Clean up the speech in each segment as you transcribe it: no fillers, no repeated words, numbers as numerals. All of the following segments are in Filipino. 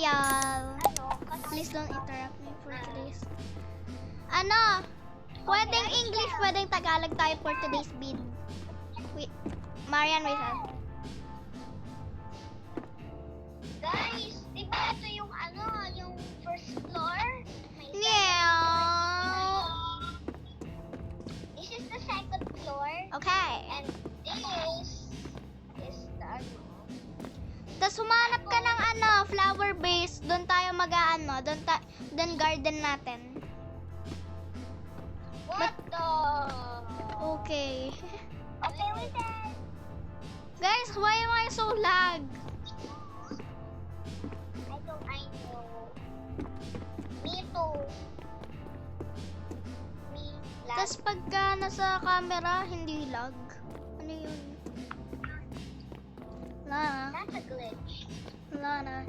y'all. Kasi Please don't interrupt me for today's... Ano? Pwedeng English, pwedeng Tagalog tayo for today's vid. Wait. Marian, wait. guys, di ba ito yung ano, yung first floor? May Yeah. This is the second floor. Okay. And this is the ano. Tapos humanap ka ng ano, flower base. Doon tayo mag-ano, doon garden natin. What the? Okay. Okay, wait then. Guys, why am I so lag? I know. Me too. Me last. Tapos pagka nasa camera, hindi lag. Ano yun? Lana. That's a glitch. Lana.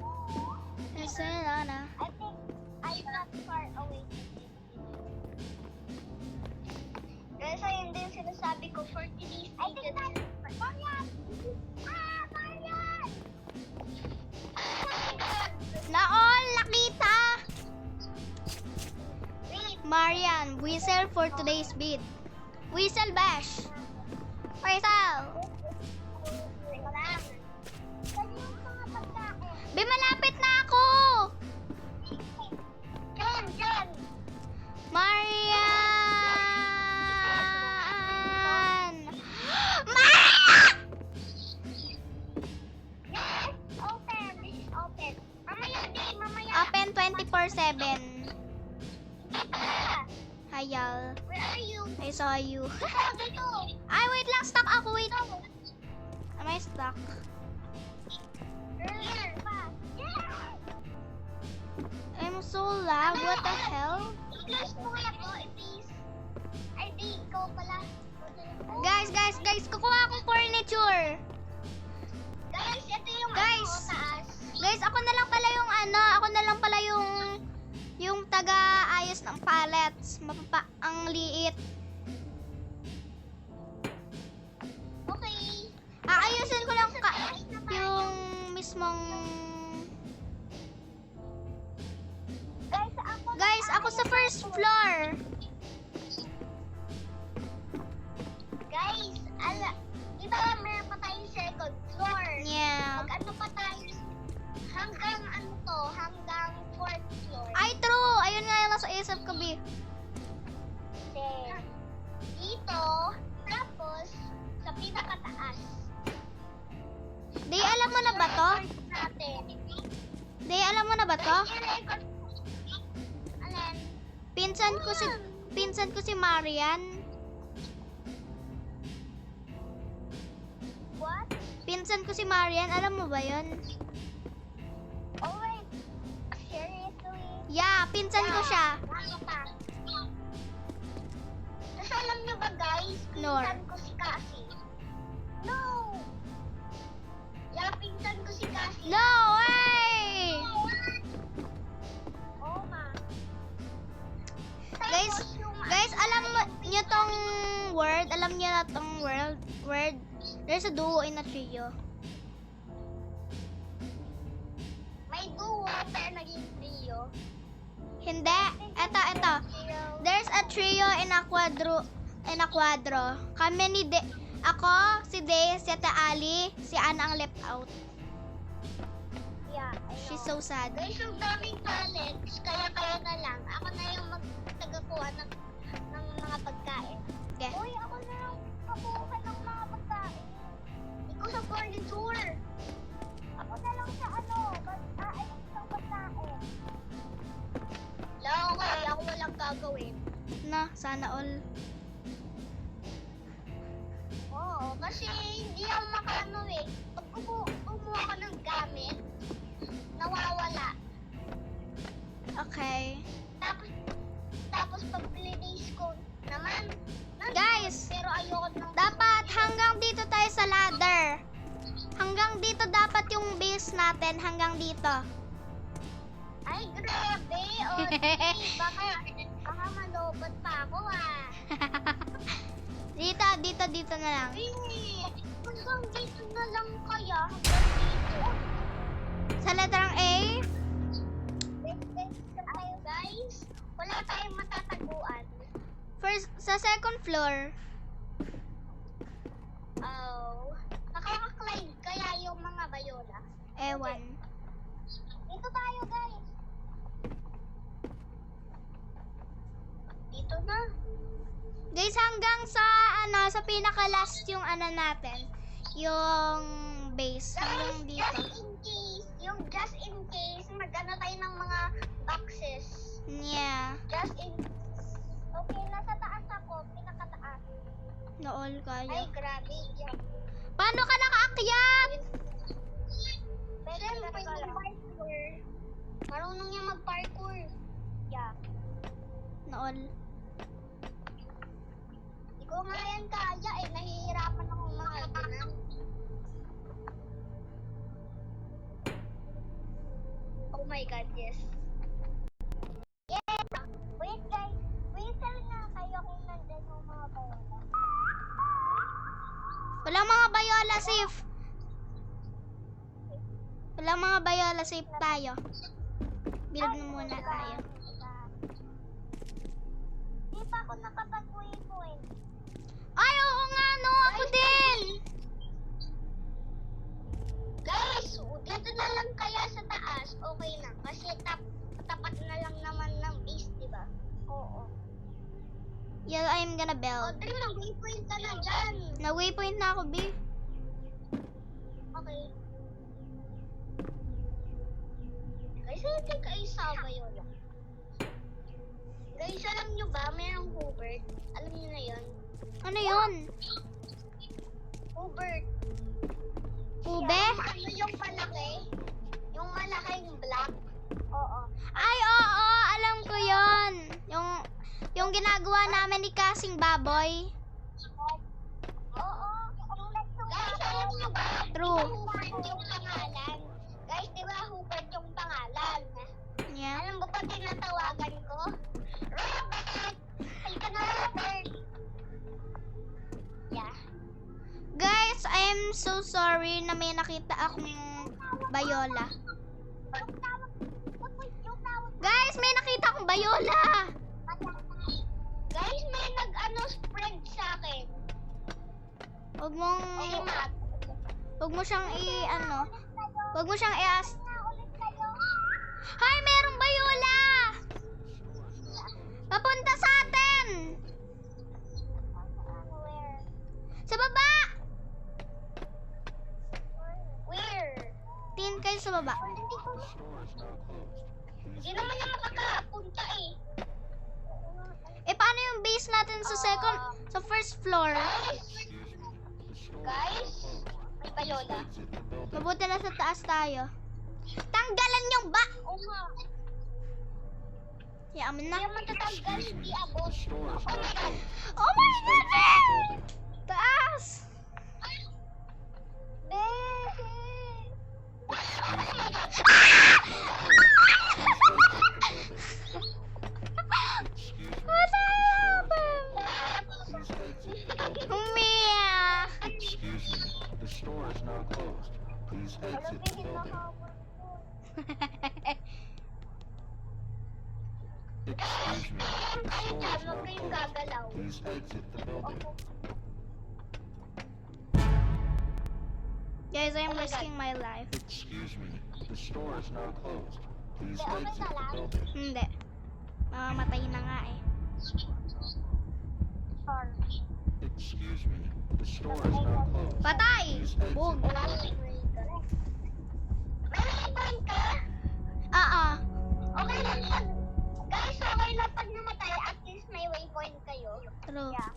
Kasi Lana. I think I'm not far away from this. Kasi yun din sinasabi ko for today's video. I think that's Marian! Ah, Marian! Naol, nakita! Wait, Marian, whistle for today's bid. Whistle, Bash. Whistle. teka lang. Saan yung mga pagkain? Be, malapit na ako! Diyan! Marian! Yes! Open! This is open. Mamaya din, mamaya. Open 24/7. Ah, Hayal. where are you? I saw you. Ah, dito! Ay, wait lang. Stuck ako. Wait. Am I stuck? Here, fast. Yeah! I'm so lag. What the hell? I-close mo kaya to, please. Ay, di, ikaw pala. Guys. Kukuha akong furniture. Guys, ito yung Guys. ano, taas. Guys, ako na lang pala yung taga-ayos ng pallets. Ang liit. Okay. Aayusin ko lang yung mismong... Guys, ako sa first floor. Guys, di ba meron pa tayong second floor? Yeah. Mag ano pa tayo? Hanggang fourth floor. Ay, true. Ayun nga yung nasa isip ko, B. Then, dito, tapos, sa pinakataas. Day, alam mo na ba to? Natin. Day, alam mo na ba to? I-record. Alin? Pinsan ko si Marian. What? Pinsan ko si Marian. Alam mo ba yun? Oh, wait. Seriously? Yeah, pinsan ko siya. Tapos alam nyo ba guys, Nor. pinsan ko si Cassie. No! Yeah, pinsan ko si Cassie. No way! Oh, ma. Guys, Tapos yung alam mo nyo tong word? Alam nyo na tong word? There's a duo in a trio. may duo pero naging trio. Hindi. Ito. There's a trio in a quadro. Kami ni ako, si Day, si Ate Ali, si Ana ang left out. Yeah, I know. She's so sad. Guys, yung daming talents, kaya na lang. Ako na yung magtagakuha ng mga pagkain. Okay. Uy, ako na yung kakuha ng mga pagkain. Ikaw sa furniture. Ako na lang sa pagkain ng pagkain. Lang, okay, ako walang gagawin. Na, sana all. Oo, kasi hindi ako makaano eh. Pag kumuha ka ng gamit, nawawala. Okay. Tapos pag linis ko naman, Guys, pero ayoko nang dapat hanggang dito tayo sa ladder. Hanggang dito dapat yung base natin, hanggang dito. ay grabe, o baka malobot pa ako ah. Dito na lang. Hindi, hanggang dito na lang kaya, hanggang dito. Sa letrang A, ba tayo matataguan? First, sa second floor. Oh. Nakaka-climb kaya yung mga bayola. Ewan. Dito tayo, guys. Dito na. Guys, hanggang sa sa pinaka-last yung natin. Yung base. Hanggang dito. Just in case, mag-ano tayo ng mga boxes. Yeah. Just in Okay, nasa taas ako, pinakataas. Nool Ay, kayo. grabe. Paano ka nakaakyat? Siyempre, mag-parkour. Marunong niya mag-parkour. Yeah. Nool. Hindi ko nga yan kaya eh. Nahihirapan ako mga ganun. Oh my God, yes. Yeah! Wait guys, whistle nga kayo kung nandun yung mga bayola. Walang mga bayola, safe. Walang mga bayola, safe tayo. Build na muna tayo. Di pa ako nakapag-waypoint. Ay, oo nga, no. Ako din. Guys, dito na lang kaya sa taas, okay na. Kasi tapat na lang naman ng base, di ba? Oo. Yeah, I'm gonna build. Audrey, nag-waypoint ka na dyan. Na-waypoint na ako, B. Okay. Guys, hindi kayo sa bayola. Guys, alam nyo ba, mayroong Hubert. Alam nyo na yun? Ano yun? Hubert. Ube? Ano yung malaki? Yung malaking black? Oo. Ay, oo. Alam ko yun. Yung ginagawa namin ni Kasing Baboy. Oo. Guys, alam nyo ba? True. Hubert yung pangalan. Guys, di ba Hubert yung pangalan? Yeah. Alam mo pa tinatawagan ko? Robert! Halika na, Robert! Yeah. Guys, I'm so sorry na may nakita akong bayola. Guys, may nakita akong bayola. Guys, may spread sa akin. Huwag mong, Okay, Matt. huwag mo siyang huwag mo siyang i-ask. Hay, merong bayola. Papunta sa atin. Sa baba. Where? Tingin kayo sa baba. Hindi naman yung makakapunta eh. Eh, paano yung base natin sa first floor? Guys, may bayola. Mabuti na sa taas tayo. Tanggalan yung ba? Oo nga. Yaman Hindi na. naman tatanggal, hindi abot. Oh my God. Oh my God, Ben! Taas! What happened? Umiyak! Excuse me, the store is now closed. Please exit the building. Excuse me, the store is now closed. Please exit the building. Guys, I'm risking my life. Excuse me, the store is now closed. Please Okay exit na the lang. building. Hindi. Mamamatay na nga eh. Excuse me, the store is now closed. Patay! Please exit Boom! the building. May waypoint ka? Oo. Okay lang yan. Guys, okay lang pag namatay, at least may waypoint kayo. True. Yeah.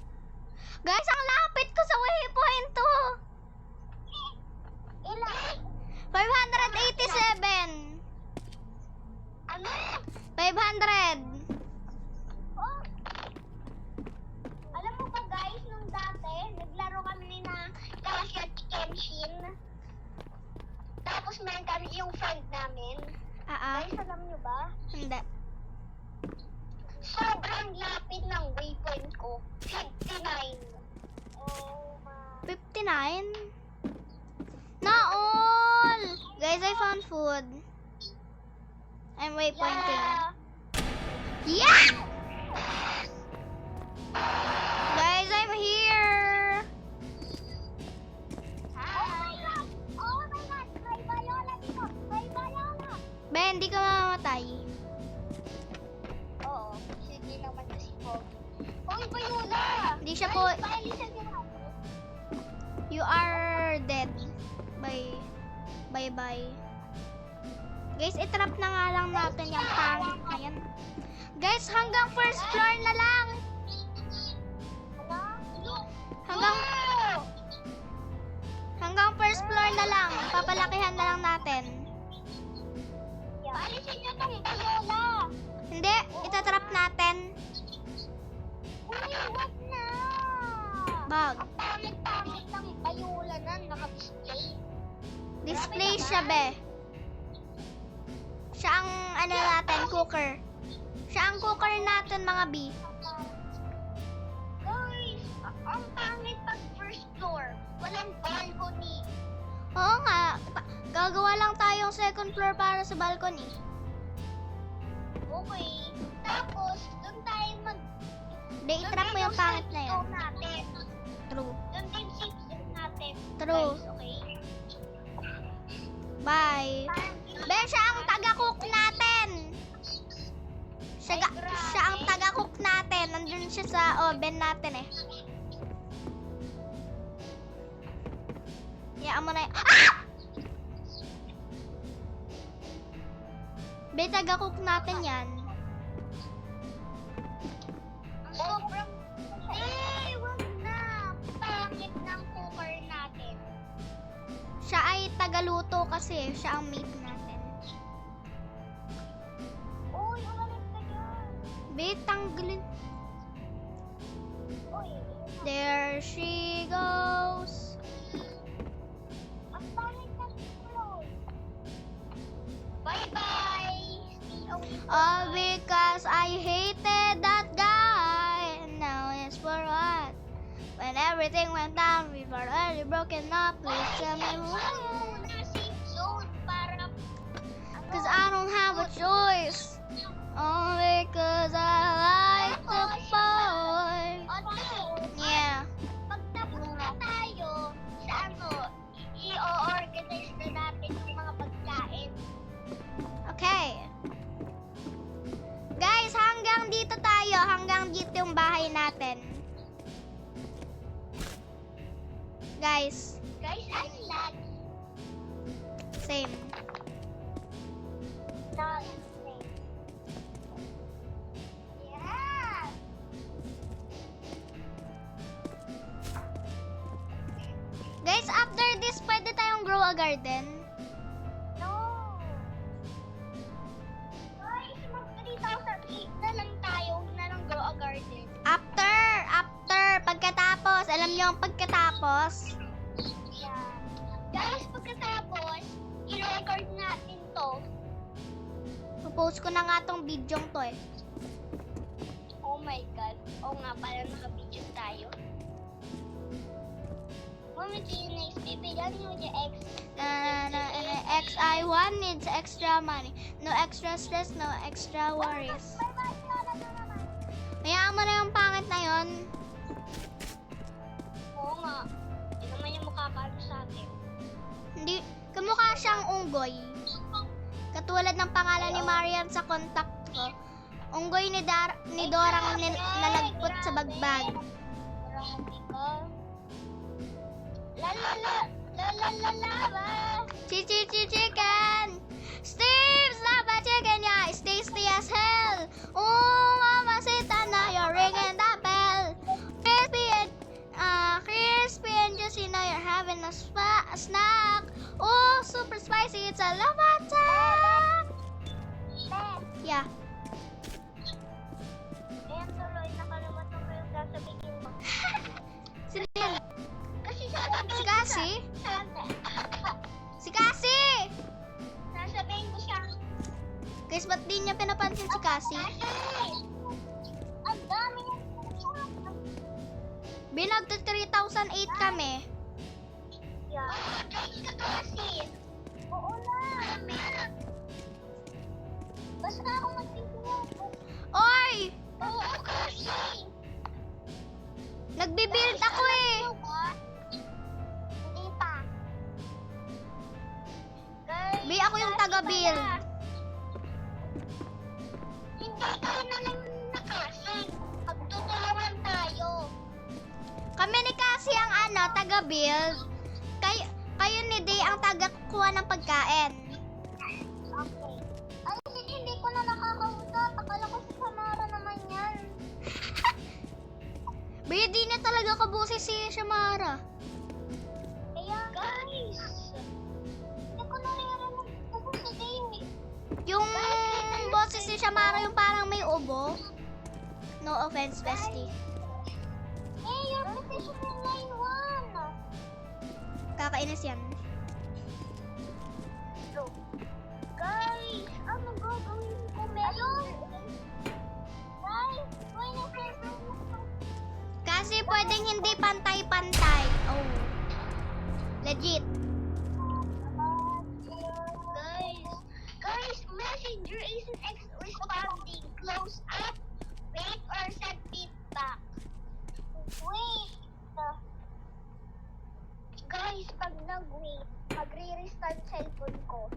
Guys, ang lapit ko sa waypoint to! Ilan? 587! Ano? 500! Oh. Alam mo ba guys, nung dati, naglaro kami na Clash at Kenshin. Tapos meron kami yung friend namin. Guys, alam nyo ba? Hindi. Sobrang lapit ng waypoint ko. 59. Oh my. 59? Naol! Guys, I found food. I'm waypointing. Yeah. Yeah! ko. Hoy, Bayula! Hindi siya po, Paalisan niyo ako. you are dead. Bye. Bye-bye. Guys, itrap na nga lang natin yung pangit na yan. Guys, hanggang first floor na lang. Hanggang first floor na lang. Papalakihan na lang natin. Paalisin niyo tong Bayula! Hindi, itatrap natin. Uy, wag na! Bag. Ang pangit-pangit ng Bayula na naka-display. Display siya, be. Siya ang, ano natin, cooker. Siya ang cooker natin, mga B. Guys, ang pangit pag first floor. Walang balcony. Oo nga, gagawa lang tayong second floor para sa balcony. Okay. Tapos, doon tayo mag... Hindi, itrap mo yung pangit na yan. Natin. True. Doon din safe zone natin. True. Guys, okay? Bye. Be, siya ang taga-cook natin. Siya ang taga-cook natin. Nandun siya sa oven natin eh. Hayaan mo na yun. Ah! Be, taga-cook natin yan. Sobrang... Eh, wag na. Pangit ng cooker natin. Siya ay taga-luto kasi. Siya ang meat natin. Uy, umalis ka dyan. Be, tanggalin. Uy, There she goes. ang pangit ng floor. Bye-bye. See you later. All because I hated that guy. And now it's for what? When everything went down, we've already broken up. Please tell me why. Safe zone para... Cause I don't have a choice. Only cause I like the boy. Yeah. Pag tapos na tayo sa i-organize na natin yung mga pagkain. Okay. Guys, hanggang dito tayo. Hanggang dito yung bahay natin. Guys, Guys, ang lag. same. Yeah. Guys, after this, pwede tayong grow a garden. No. Guys, mag-3,008 na lang tayo na ng grow a garden. After, pagkatapos, alam niyo ang pagkatapos? Yeah. Guys, pagkatapos, i-record natin to. Post ko na nga tong video to eh. Oh my God. Oo nga pala, naka-video tayo. Mami, do you next pipilan nyo yung X? XI1 needs extra money. No extra stress, no extra worries. Hayaan mo na yung pangit na yon. Oo nga. Hindi naman yung makakaano sa atin. Hindi, kamukha siyang unggoy. Katulad ng pangalan ni Marian sa contact ko. Unggoy ni Dorang nalagpot sa bagbag. Marami ka. La la la. La la la la ba? Chicken! Steve's Lava Chicken, yeah, it's tasty as hell. Oh, mamacita na, you're ringing that bell. Crispy and juicy, now you're having a snack. Oh, super spicy, it's a lava attack. Yeah. Ayan tuloy, nakalimutan ko yung sasabihin mo. Sino yan? Kasi Si sasabihin Cassie? siya. Si Cassie! Sasabihin ko siya. Guys, ba't di niya pinapansin si Cassie? Kasi, ang dami niya. Binag to 3,008 kami. Yeah. Kasi, oo na. Basta ako magtitinag. Oy! Oo, kasi. Nagbibuild ako eh. Hindi pa. Guys, Bi, ako yung taga-build. Hindi ka na lang nakasing. Pag taga-build. Kayo ni Day ang taga-kuha ng pagkain. Okay. Ay, hindi ko na nakakausap. Akala ko si Samara naman yan. Be, di na talaga kabusi si Shamara. Kaya, guys. Hindi ko narinig ko si Day. Yung boses ni Shamara yung parang may ubo. No offense, bestie. Hey, your position in line 1. Kakainis yan. So, guys, ano gagawin ko? Meron. Guys, why na Kasi pwedeng hindi pantay-pantay. Oh. Legit. Guys, messenger isn't responding. Close up, wait, or send feedback. Wait. Guys, pag nag-wait, magre-restart cellphone ko.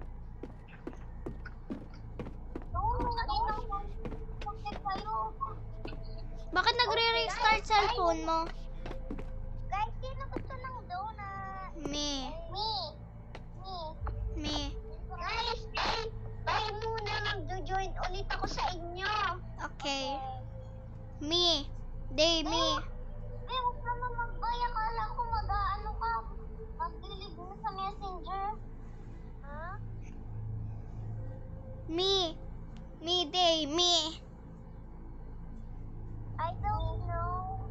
Bakit nagre-restart cellphone mo? Guys, sino gusto ng donut? Me. Me. Guys, bye muna, mag-join ulit ako sa inyo. Okay. Me. Day, me. Huwag ka na mag-bye. Akala ko mag-ano ka. Mag-delete mo sa messenger. Ha? Me. Me, Day, me. I don't know.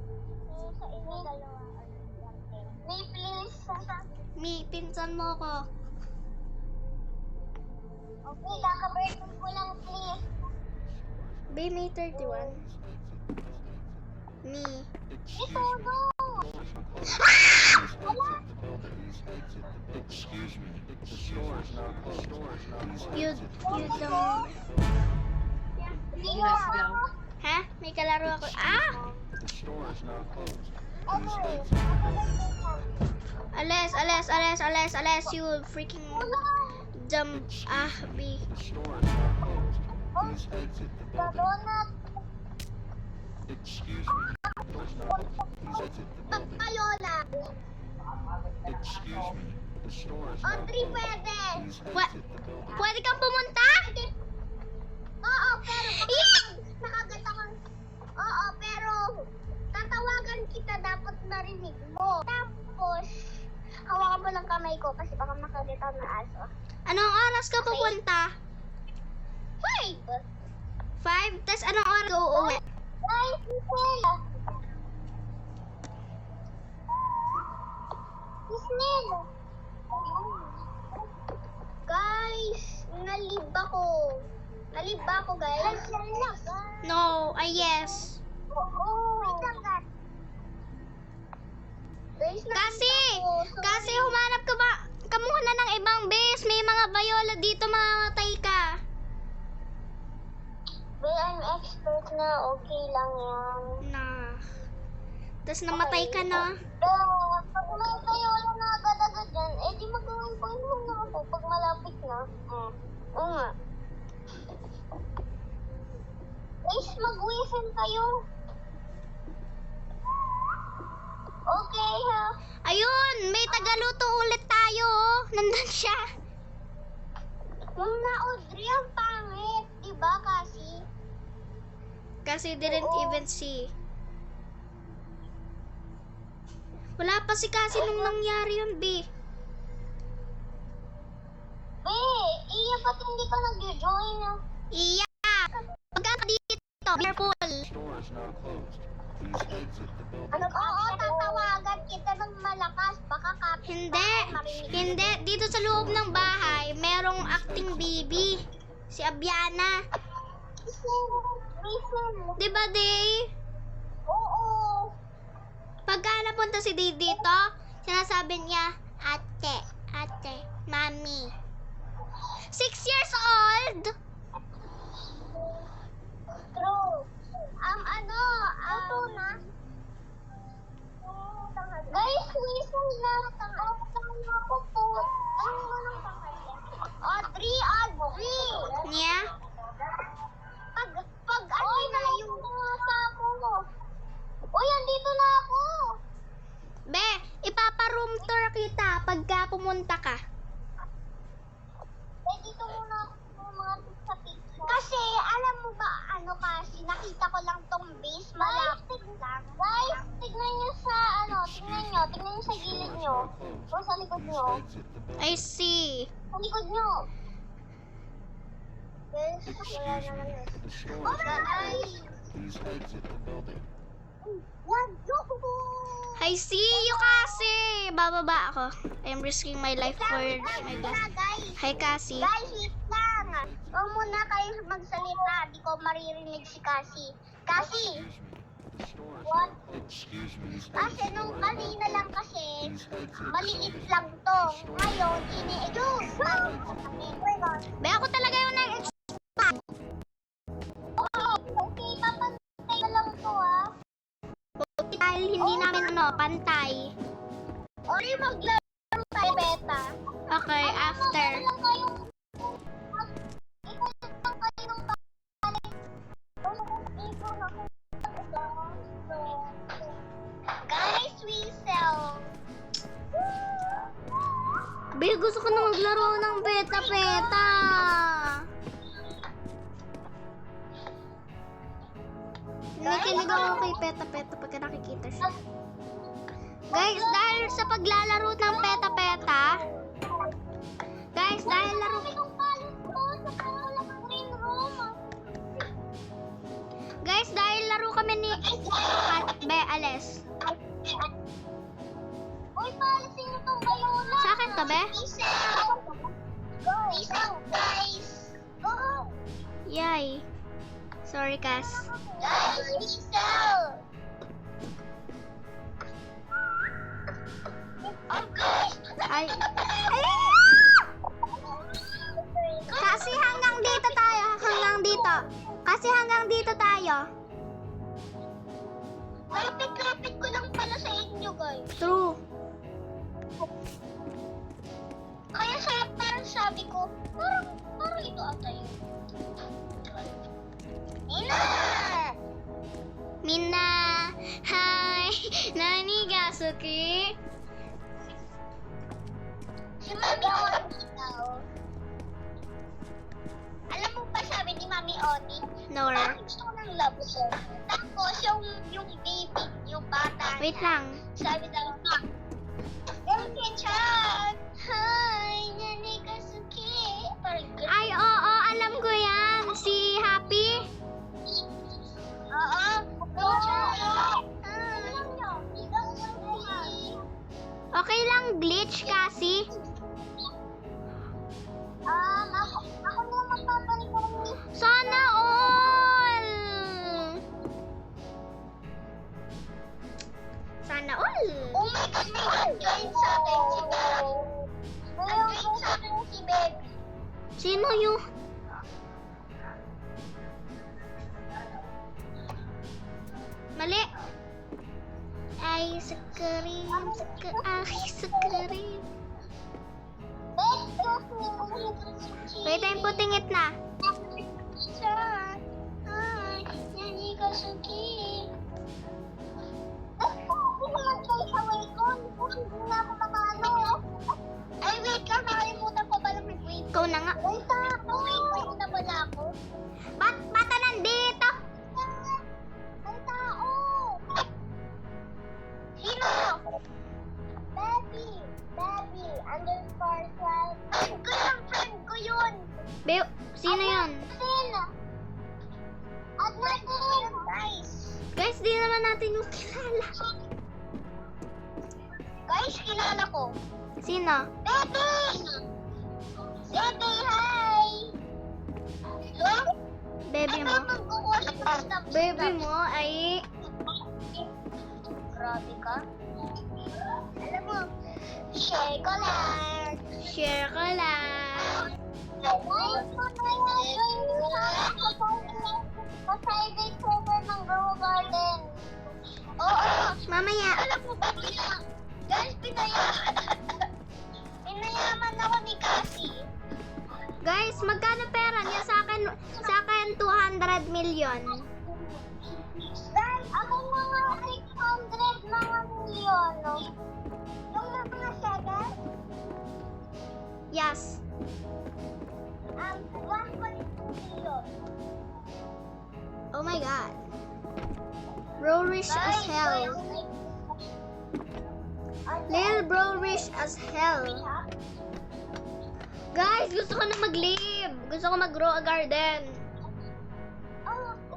Sa inyo dalawa. May please. Me, pinsan mo ko. Okay, kaka-birthday ko lang please. Bay, May 31. Me. Ito, no. Excuse me. The store is now closed. You don't... Ha? May kalaro ako. Ah! The store is now closed. Okay. Ales, you freaking dumb, B. The store is now closed. Please exit the The building. donut. Excuse me. Please exit the building. Payola. Excuse me. The store is now Audrey, closed. pwede. Please What? exit the building. Pwede kang pumunta? Oo, pero Yeah! nakagat ako. Oo, pero tatawagan kita, dapat narinig mo. Tapos, hawakan mo lang kamay ko kasi baka makagat ako ng aso. Anong oras ka pupunta? 5! 5? Tas anong oras ka uuwi? Guys, Isnel! Isnel! Guys, nalib ako. Nalib ba ako, guys? No, yes. Wait lang, guys. Guys, Kasi humanap ka muna ng ibang base. May mga Viola dito, mamamatay ka. Well, I'm expert na. Okay lang yan. Tas namatay ka na. Pag may kayo lang na agad-agad yan, eh di magawin point muna ako pag malapit na. Oo nga. Guys, mag-whistle kayo. Okay, ha? Ayun, may tagaluto ulit tayo. Oh. Nandun siya. Yung na Audrey, ang pangit. Diba, kasi? Kasi didn't even see. Wala pa si kasi nung nangyari yun, B. Iya, ba't hindi ka nag-join? Iya. Pagka ka dito, careful. The store is now closed. Please exit the building. Oo, tatawagan kita ng malakas. Baka kapit Hindi. Dito sa loob ng bahay, merong acting baby. Si Abiana. Listen. Diba, Day? Oo. Pagka napunta si Day dito, sinasabi niya, ate, mami. 6 years old? True. Ito na. Guys, listen lang. Ako po. Audrey. Niya? Pag ano na yung sa ako mo. Uy, andito na ako. Be, ipaparoom pagka pumunta ka. Eh, dito muna ako mga sa picture. Kasi, alam mo ba, ano kasi, nakita ko lang tong base, malapit lang. Guys, tignan nyo sa, tignan nyo sa gilid nyo. O sa likod nyo. I see. Sa likod nyo. Guys, wala naman eh. Guys! Please exit the building. Yan, go! I see you kasi. Bababa ako. I'm risking my life for my class. Guys! Hi, Cassie. Guys, wait lang. Huwag muna kayo magsalita. Di ko maririnig si Cassie. Cassie! What? Excuse me. Kasi nung kanina lang kasi, maliit lang to. Ngayon, ini-expand. Be, ako talaga yung nag-expand. Okay, papantay na lang to ah. Dahil hindi namin pantay. Ori, maglaro tayo beta. Okay, after. Lang kayong... Ikaw lang kayo ng Guys, we sell. Be, gusto ko na maglaro ng peta-peta. Nakikinig ako kay peta-peta pagka nakikita siya. Guys, dahil sa paglalaro ng peta-peta, guys, dahil laro... Guys, dahil laro kami ni... Be, alis. Uy, palisin nyo tong bayola. Sa akin to, be? Peace out. Peace out, guys. Go. Yay. Sorry, Cass. Guys, peace out. Oh, guys. Ay. Kasi hanggang dito tayo. Hanggang dito. Kasi hanggang dito tayo. Lapit-lapit ko lang pala sa inyo, guys. True. Kaya parang sabi ko, parang ito ata yun. Ina! Minna. Hi. Nani ga suki? Si Mami Oni daw. Alam mo ba sabi ni Mami Oni? Nor. Parang gusto ko ng love song. Tapos yung baby, yung bata Wait niya, lang. sabi daw, Elke-chan! Hi! Nani Kasuki! Parang ganun. Ay, oo. Alam ko yan. Si Happy. Oo! Elke-chan! Okay lang glitch kasi. Ako na magpapalit ko ng Sana all. Sana all. Oh my God! Nag-join sa akin si Baby. Nag-join sa akin si Baby. Sino yung... Mali. Ay, sakarin. Sakarin. Wait, I'm putting it na. Hi, Nani Kasuki. Naman kayo sa Wacom. Hindi na ako makano. Ay, wait lang. Nakalimutan ko pala mag-wait. Ikaw na nga. Wait ako. Wait na pala ako. Bata nandito. May tao. Sino? Baby. Baby. Underscore 12. Friend ko yung friend ko yun. Be, sino yun? Sino? At natin. Guys. Guys, di naman natin yung kilala. Guys, kilala ko. Sino? Baby! Baby, hi! Hello? Baby mo? Baby mo ay... Grabe ka. Alam mo, share ko lang. Share ko lang. Private server ng Grow Garden. Oo. Mamaya. Alam mo ba, guys, pinayaman ako ni Cassie. Guys, magkano pera niya sa akin 200 million. Guys, ako mga 600 mga milyon. Yung mga 7? my god. Bro rich as hell. Lil bro rich as hell. Guys, gusto ko na mag-live. Gusto ko mag-grow a garden.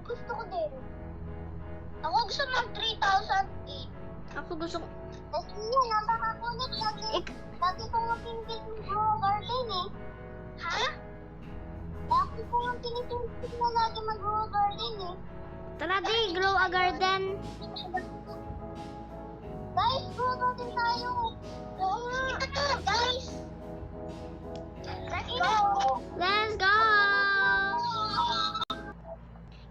Gusto ko din. Ako gusto ng 3,008. Ako gusto ko... Kasi yun, napakakulit lagi. Lagi ko nga pinipit grow garden eh. Ha? Lagi ko nga pinipit na lagi mag-grow garden eh. Tara di, grow a garden. Guys, grow garden tayo. Oo nga. Ito, guys. Let's go. Let's go!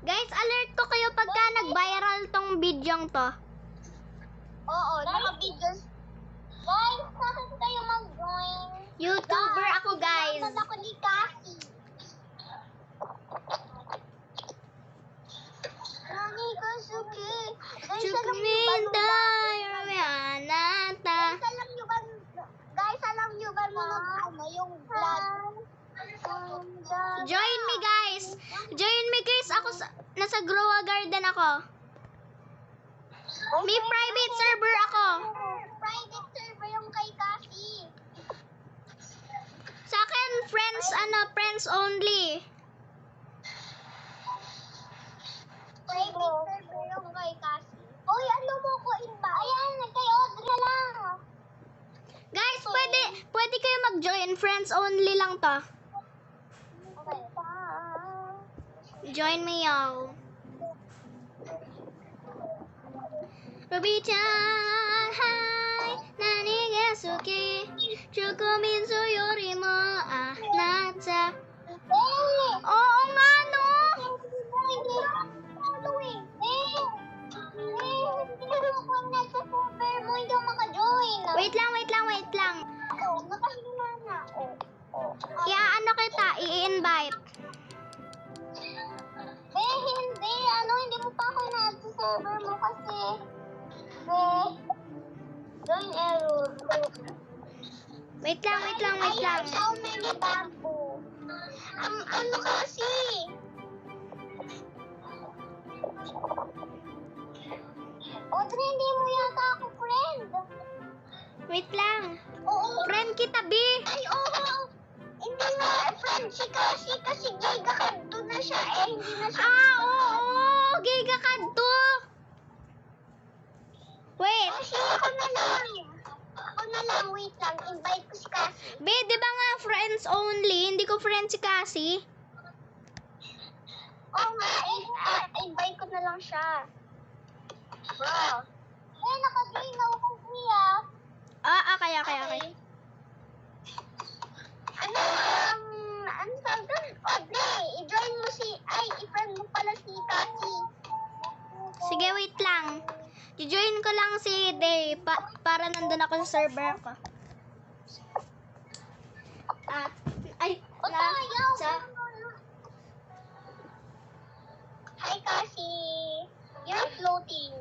Guys, alert ko kayo pagka nag-viral tong bidyong to. Oo, naka-videos. Guys, saan kayo mag-join? YouTuber ako, guys. Saan ako ni Cassie? Nani ko suki. Guys, alam niyo ba nung Guys, alam niyo ba nung yung vlog? Join me, guys. Join me, guys. Ako nasa grow a garden ako. May private server ako. Private server yung kay Cassie. Sa akin, friends only. Private server yung kay Cassie. Uy, ano mo ko invite? Ayan, kay Audrey lang. Guys, pwede kayo mag-join. Friends only lang to. Okay. Join me, y'all. Ruby-chan, hi. Nani ga suki. Chukuminsu yori mo anata. Oo nga, no? Hindi ako maka-join. Wait lang. Nakahinga na. Ano kita, i-invite. Hindi. Hindi mo pa ako na-add sa server mo kasi. Join error. Wait lang. Ayan, how many bamboo? Ano kasi? Audrey, hindi mo yata ako friend. Wait lang. Oo. Friend kita, B. Ay, oo. Hindi nga friend si Cassie kasi giga kadto na siya hindi na siya. Oo. Giga ka to. Wait. Kasi ako na lang, wait lang, invite ko si Cassie. B, di ba nga friends only? Hindi ko friend si Cassie. Oo nga, invite ko na lang siya. Wow. Naka-join na ako niya. Okay. Ano tawag doon? Audrey, i-join mo i-friend mo pala si Cassie. Sige, wait lang. I-join ko lang si Day para nandun ako sa server ko. Hi, Cassie. You're floating.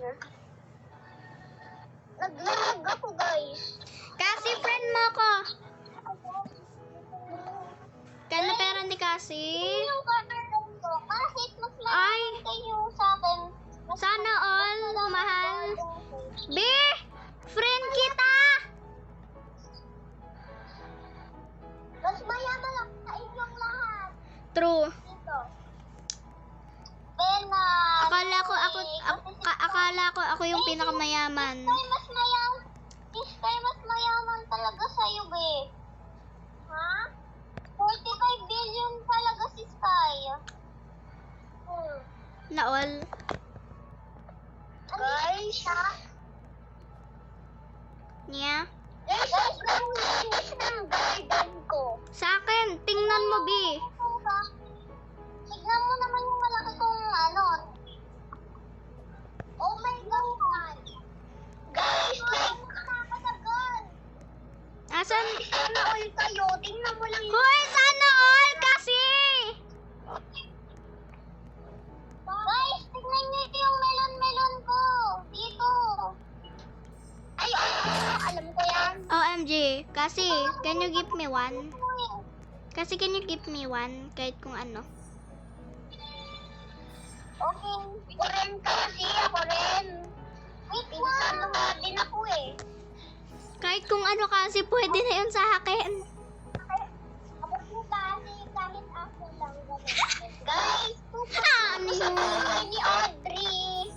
Naglag ako, guys. Cassie, friend mo ako. Kano pera ni Cassie? Yung camera ko, kahit mas Ay. malaking kayo sa akin. Sana all, mahal. B, friend kita. Mas mayaman lang sa inyong lahat. True. Dito. Then, Akala ko ako yung pinakamayaman. This time mas mayaman talaga sa'yo, be. Ha? 45 billion talaga si Sky. Na all. Guys, Niya. guys, guys, ng garden ko. Sa akin, tingnan mo, B. Tignan mo naman yung malaki kong Oh my God! Guys, like, nakakatagal! Asan? Sana all kayo, tingnan mo lang Hoy, sana all kasi. Guys, tignan niyo yung melon ko! Dito! Ay, alam ko yan! OMG. Kasi, can you give me one? Kasi can you give me one? Kahit kung ano. Okay. Ako rin kasi, ako rin. Wait lang. Din ako eh. Kahit kung ano kasi, pwede na yun sa akin. Ako po kasi kahit ako lang. Guys, Ano? pupunta ni Audrey.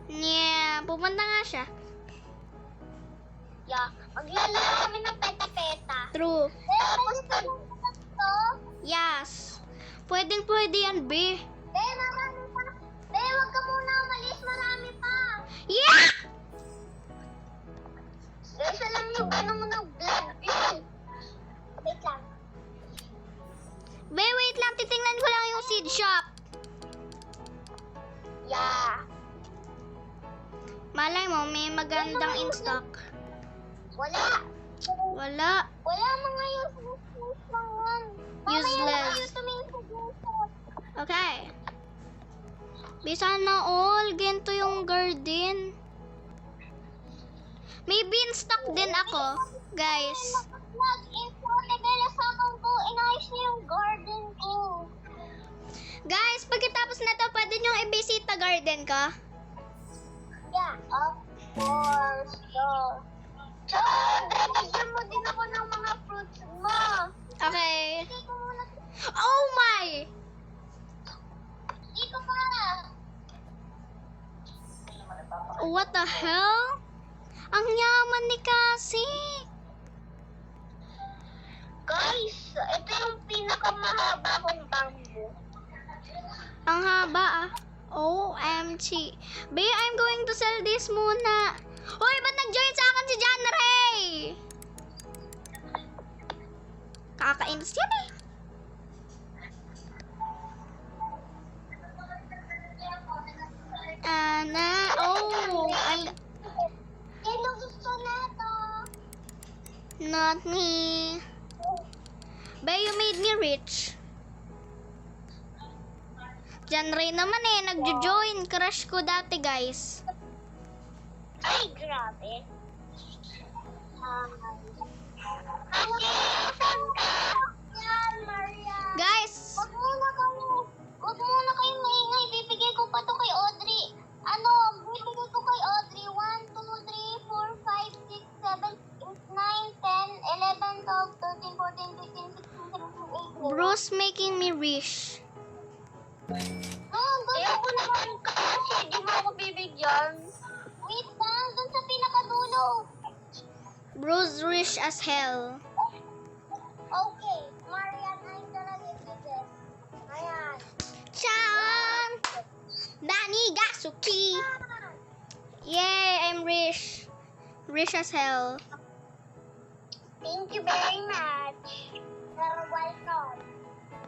Yeah, pupunta nga siya. Yeah, maglalaro kami ng peta-peta. True. Tapos to. Yes. Pwede yan, B. Marami pa. Wag ka muna umalis. Marami pa. Yeah! Guys, alam niyo ba nung nag-vlog yun? Wait lang. Be, wait lang. Titingnan ko lang yung seed shop. Yeah. Malay mo, may magandang in stock. Wala. Wala. Wala mga useless lang yan. Useless. Mamaya tumingin sa useless. Okay. Bisa na all. Ganito yung garden. May beanstalk din ako, guys. Nag-install sa account ko. Inayos niya yung garden ko. Guys, pagkatapos na to, pwede niyong i-bisita garden ko. Yeah, of course. So, bigyan mo din ako ng mga fruits mo. Okay. Hindi ko muna. Oh my! Hindi ko pa. What the hell? Ang yaman ni Cassie. Guys, ito yung pinakamahaba kong bamboo. Ang haba ah. OMG. Be, I'm going to sell this muna. Hoy, ba't nag-join sa akin si John Ray? Kakainis yan eh. I'm Sino gusto na to? not me. Be, you made me rich. John Ray naman eh, nag-join. Crush ko dati, guys. Ay, grabe. Yan, Maria. Guys, Huwag muna kayo maingay. Bibigay ko pa to kay Audrey. Bibigay ko kay Audrey. 1, 2, 3, 4, 5, 6, 7, 8, 9, 10, 11, 12, 13, 14, 15, 16, 17, 18. Bruce making me rich. Ayoko naman kasi di mo ako bibigyan. Wait lang, dun sa pinakadulo. Bruce rich as hell. Okay, Marian, I'm gonna give you this. Ayan. Chan! Dani Gasuki! Yay, I'm rich. Rich as hell. Thank you very much. You're welcome.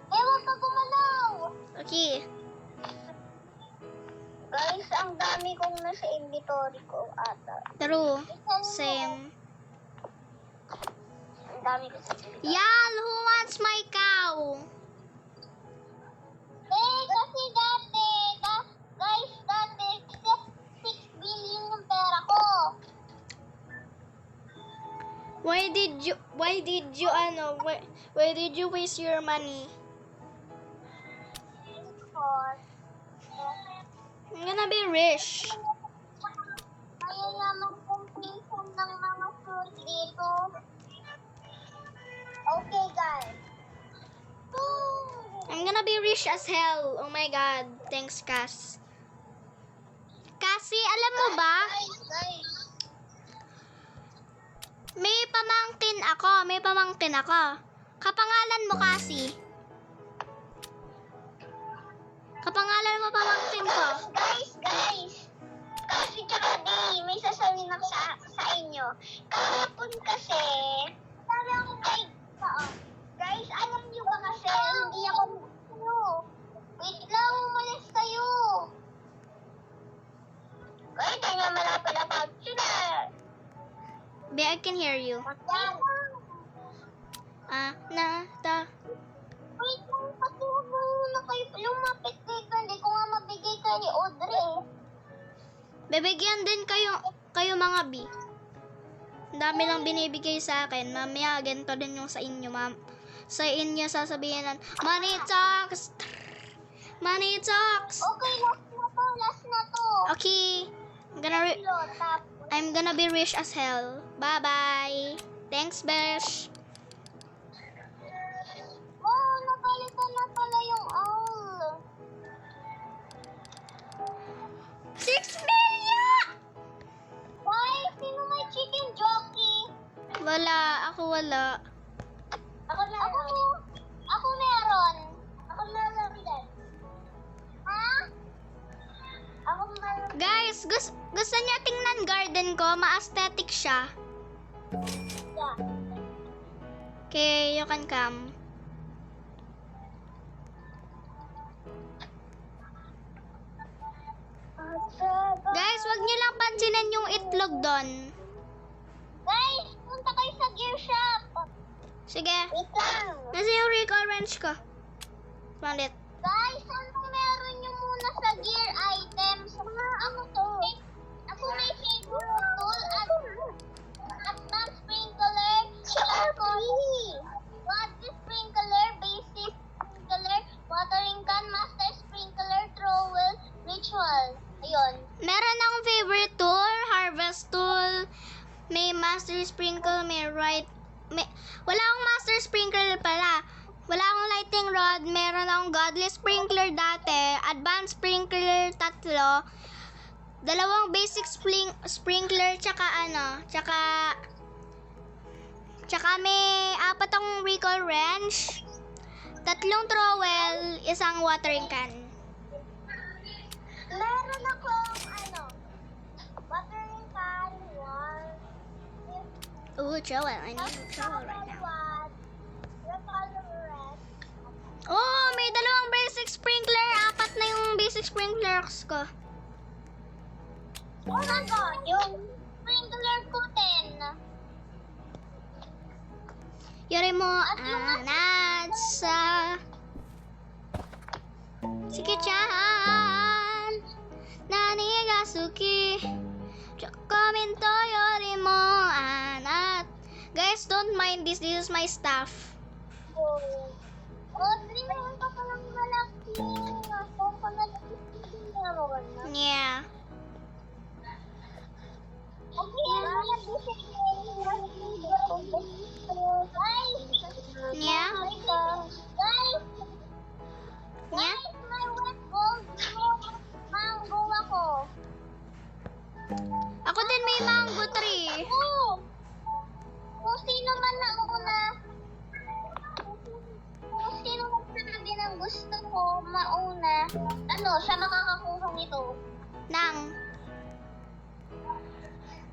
Huwag ka gumalaw. Okay. Guys, ang dami kong nasa inventory ko ata. True. Same. Ang dami ko sa inventory. Yan, who wants my cow? Kasi dati, guys, dati, 6 billion yung pera ko. Why did you waste your money? I'm gonna be rich. Kaya naman kong pinsan ng mga fruit dito. Okay, guys. I'm gonna be rich as hell. Oh my god. Thanks, Cass. Cassie, alam mo ba? Guys. May pamangkin ako. Kapangalan mo, Cassie. Kapangalan mo pamangkin ko. Guys. Kasi tsaka di, may sasabihin ako sa inyo. Kahapon kasi, sabi ako kay, guys, alam niyo ba kasi, hindi ako, wait lang, umalis kayo. Guys, kaya malapalapag sila. Be, I can hear you. Wait lang, kasi huwag mo muna kayo lumapit kay hindi ko nga mabigay kay Audrey. Bibigyan din kayo mga B. Ang dami lang binibigay sa akin. Mamaya, ganito din yung sa inyo, ma'am. Sa inyo sasabihin ng, money talks! Money talks! Okay, last last na to. Okay. I'm gonna be rich as hell. Bye-bye. Thanks, Besh. Oh, napalitan na pala yung owl. 6 million! Guys, sino may chicken jockey? Wala. Ako wala. Ako meron. Ako meron. Ako meron din. Ha? Ako meron. Guys, gusto niya tingnan garden ko. Ma-aesthetic siya. Yeah. Okay, you can come. Guys, wag niyo lang pansinin yung itlog doon. Guys, punta kayo sa gear shop. Sige. Wait lang. Nasa yung recall wrench ko. Found it. Guys, ano meron nyo muna sa gear items? Ano to? Ako may favorite tool at advanced sprinkler. Water sprinkler, basic sprinkler, watering can, master sprinkler, trowel, ritual. Ayun. Meron akong favorite tool, harvest tool, may master sprinkle, wala akong master sprinkler pala. Wala akong lighting rod, meron akong godly sprinkler dati, advanced sprinkler 3, 2 basic sprinkler, tsaka may 4 akong recall wrench, 3 trowel, 1 watering can. Meron akong watering can, Ooh, trowel. I need a trowel right now. Repollerette. Oh, may 2 basic sprinkler. 4 na yung basic sprinklers ko. Oh my God, yung sprinkler ko 10. Yari mo anad sa sikichan nanigasuki komento yori mo anat. Guys, don't mind this. This is my stuff. Audrey, meron pa palang malaki. Ako pa malaki meron. Yeah. Yeah. Guys, Yeah. may wet gold mango ako. Ako din may mango tree. Kung sino man nauna, kung sino man sinabi ng gusto ko mauna, siya makakakuha nito. Nang.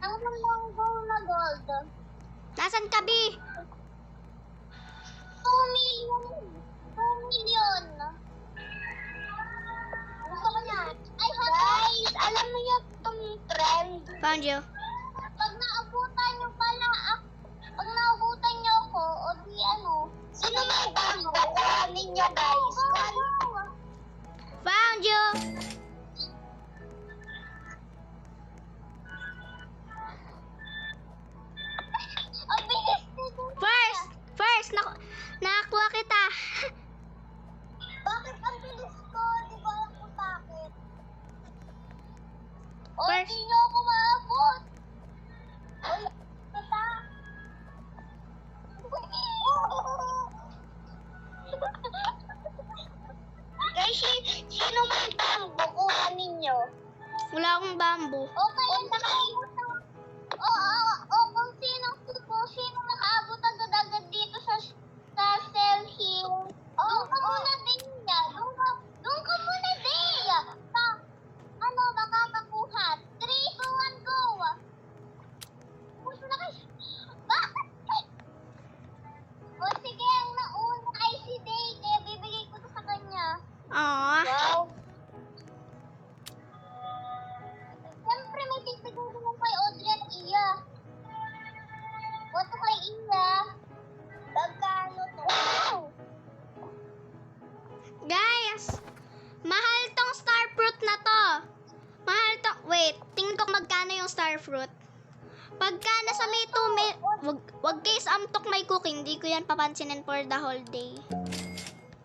Ang mango na gold. Nasaan ka, B? 2 million. 2 million. Gusto ko na. Ay, guys, alam mo yung itong trend? Found you. Pag naabutan nyo pala, pag naabutan nyo ako, o di sino may bago? Kuhanin nyo, guys. Found you. Ang bilis nito. First, nakakuha kita. Bakit ang bilis ko? Di ba alam kung bakit? O, First. di nyo ako maabot. Uy, kita. Guys, sino may tambo? Kuhanin nyo. Wala akong bamboo. Okay, kung sino nakaabot agad dito sa Cell Hill. Doon ka muna din niya. Doon ka muna din. Baka makuha. 3, 2, 1, go. Puso na kayo. Bakit? O sige, ang nauna ay si Day. Kaya bibigay ko to sa kanya. Aww. Wow. Siyempre, may tigpigong mo kay Audrey at Iya. Wato kay Iya. Pagkano to? Wow! Guys, mahal tong star fruit na to. Wait, tingnan ko magkano yung star fruit. Pagka nasa may 2 wag guys, amtok may cooking. Hindi ko yan papansinin for the whole day.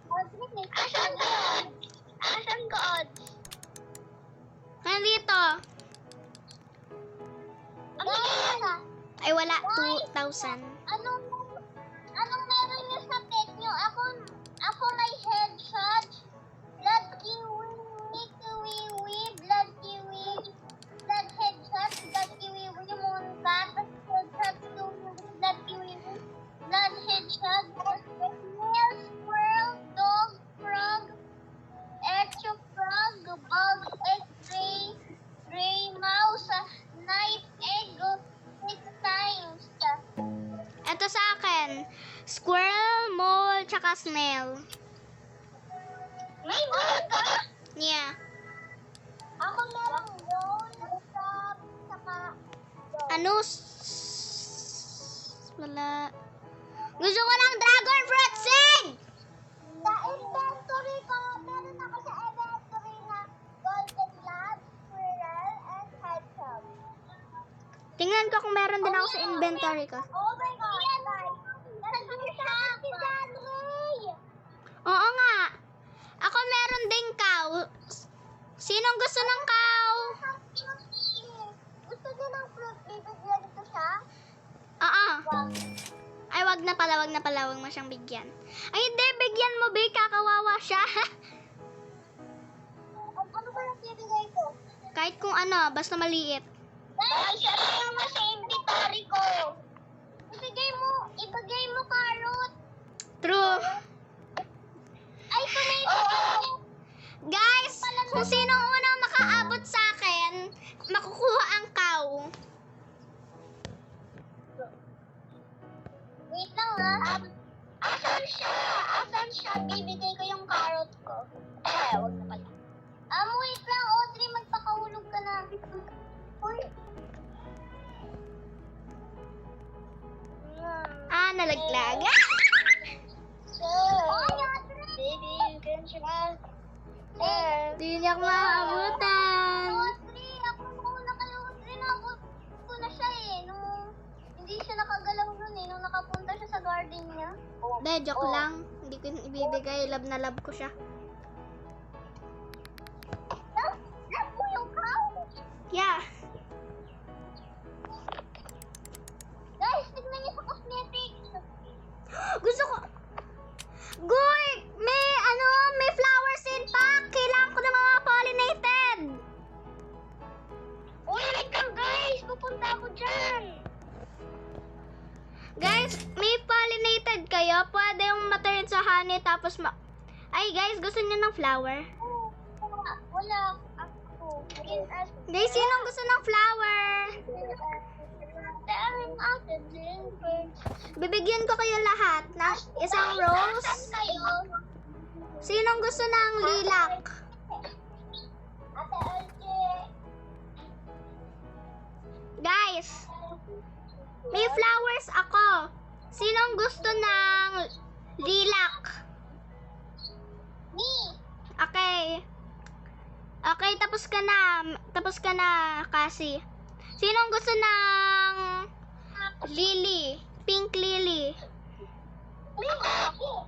Audrey, asan ka? Asan ka, Audrey? Nandito. Ang ganda. Ay, wala. 2,000. Anong meron niyo sa pet niyo? Ako may headshot, blood kiwi, blood kiwi, blood headshot, blood kiwi, mooncat, headshot, blood kiwi, blood headshot, snail, squirrel, dog, frog, echo frog, bug, egg, gray mouse, night egg, 6 times. Ito sa akin. Squirrel, mole, tsaka snail. May mga ka? Yeah. Ako meron roll, stop, saka Ano? Wala. Gusto ko ng dragon fruit seed! sa inventory ko, meron ako sa inventory na golden lab, squirrel, and hedgehog. Tingnan ko kung meron din ako sa inventory ko. Oh my God! Nandun siya si Danray! Oo nga. Ako meron din cow. Sinong gusto ng cow? Gusto niyo ng fruit? Bibigyan ko siya? Oo. Wow. Ay, wag na pala. Wag mo siyang bigyan. Ay, hindi. Bigyan mo, Bay. Kakawawa siya. Ano ba yung bibigay ko? Kahit kung ano, basta maliit. Ay, siya lang na sa inventory ko. Ibigay mo carrot. True. Ay, tomato. Guys, kung sino ang unang makaabot sa akin, makukuha ang cow. Wait lang Asan siya? Bibigay ko yung carrot ko. Wag na pala. Wait lang, Audrey, magpakahulog ka na. Uy. Nalaglag. Baby, you can try. Hindi niya ako maabutan. Audrey, ako muna kay Audrey. Nabot ko na siya nung hindi siya nakagalaw nun nung nakapunta siya sa garden niya. Hindi, joke lang. Hindi ko ibibigay. Love na love ko siya. Love mo yung cow? Yeah. Guys, tignan niyo sa cosmetics. Gusto ko. Goy! May flower seed pack. Kailangan ko ng mga pollinated. Uy, wait lang guys. Pupunta ako dyan. Guys, may pollinated kayo. Pwede yung ma-turn sa honey tapos Ay, guys, gusto niyo ng flower? Wala ako. Guys, sinong gusto ng flower? Bibigyan ko kayo lahat ng isang rose. Sinong gusto ng lilac? Ate Elke. Guys, may flowers ako. Sinong gusto ng lilac? Me. Okay. Okay, tapos ka na. Tapos ka na, Cassie. Sinong gusto ng lily? Pink lily.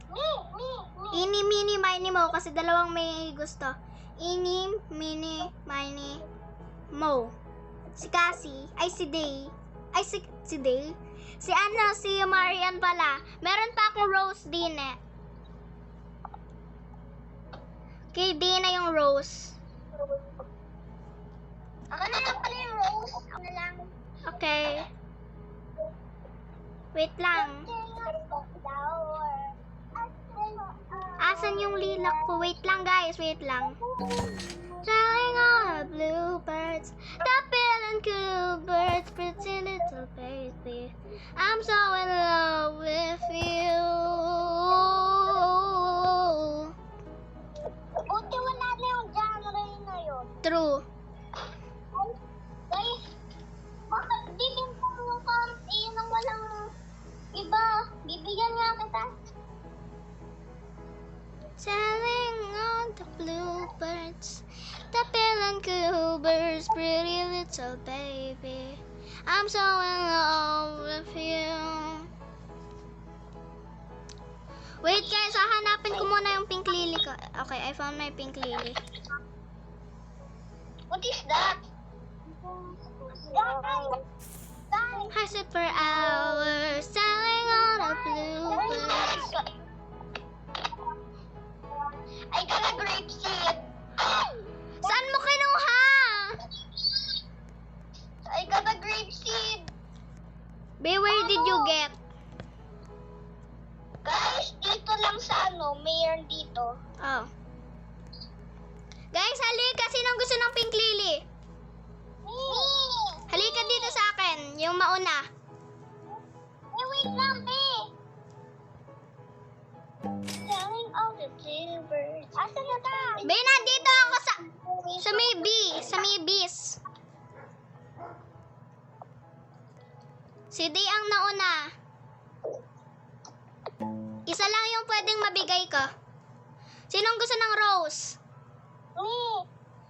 Me. Ini, mini, mini, mo. Kasi dalawang may gusto. Ini, mini, mini, mo. Si Cassie. Ay, si Day. Ay, si Day. Si Marian pala. Meron pa akong rose din eh. Kay Dina yung rose. Ako na lang pala yung rose. Ako na lang. Okay. Wait lang. Asan yung lilac ko? Wait lang guys, wait lang. Flying on the bluebirds, the bill and cool birds, pretty little baby. I'm so in love with you. Buti wala na yung genre na yun. True. Guys, bakit di din po yun ang walang iba? Bibigyan nga kita. Sailing on the bluebirds, the bill and cool birds, pretty little baby. I'm so in love with you. Wait guys, hahanapin ko muna yung pink lily ko. Okay, I found my pink lily. What is that? Guys! Hustle per hour, selling all the bluebirds. I got a grape seed. Saan mo kinuha? I got a grape seed. Be, where did you get? Guys, dito lang sa mayroon dito. Oh. Guys, halika. Sinong gusto ng pink lily? Halika dito sa akin. Yung mauna. Wait lang, be. Selling all the bluebirds. Asan na ba? Be, nandito ako sa may B. Sa may B's. Si Day ang nauna. Isa lang yung pwedeng mabigay ko. Sinong gusto ng rose?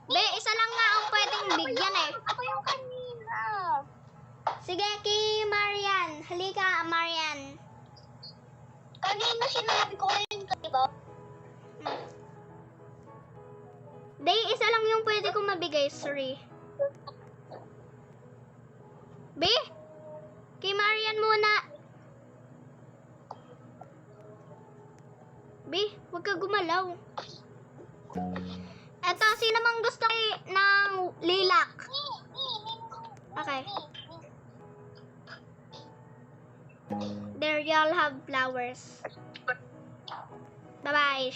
Be, isa lang nga ang pwedeng bigyan eh. Ako yung kanina. Sige, kay Marian. Halika, Marian. Kanina sinabi ko kayo yung diba? Day, isa lang yung pwede kong mabigay. Sorry. Be, kay Marian muna. Be, huwag ka gumalaw. Eto, sino mang gusto ng lilac? Okay. There y'all have flowers. Bye-bye.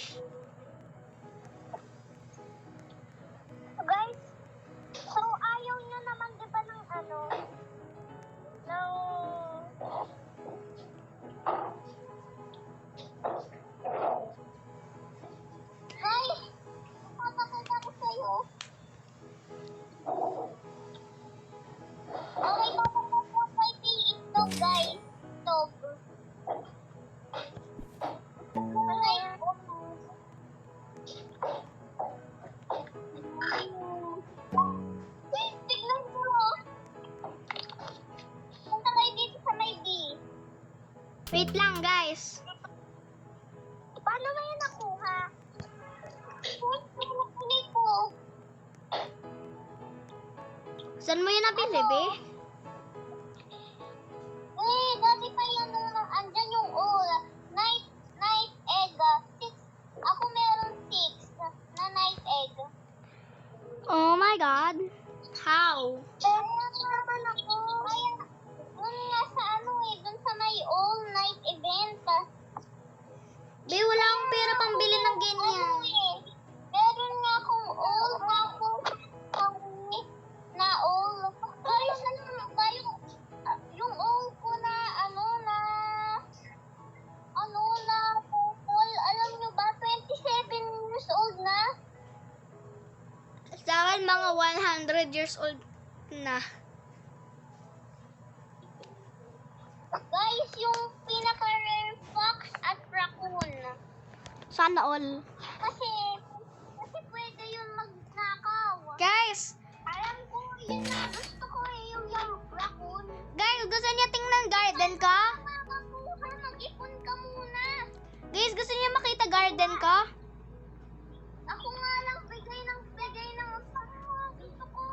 Guys, so ayaw nyo naman diba ng ng... Guys, papakita ko sa'yo. Okay, papakita ko kay itlog, guys. Itlog. Tignan mo. Punta kayo dito sa may B. Wait lang, guys. Paano mo yun nakuha? Kunin ko. Saan mo yun nabili, be? Dati pa yan nung andyan yung night egg. Ako meron 6 na night egg. Oh my God. How? Pero naman ako. Kaya, dun nga sa dun sa may all night event. Be, wala akong pera pambili ng ganyan. Meron nga akong all na all. Guys, yung all ko na na purple. Alam nyo ba, 27 years old na? Sa akin, mga 100 years old na. Guys, yung pinaka-rare fox at raccoon. Sana all. Kasi pwede yun magnakaw. Guys, Alam ko, yun na gusto ko yung raccoon. guys, gusto niyo tingnan garden ko? Makakuha, mag-ipon ka muna. Guys, gusto niyo makita garden ko? Ako nga lang, bigay ng gusto ko.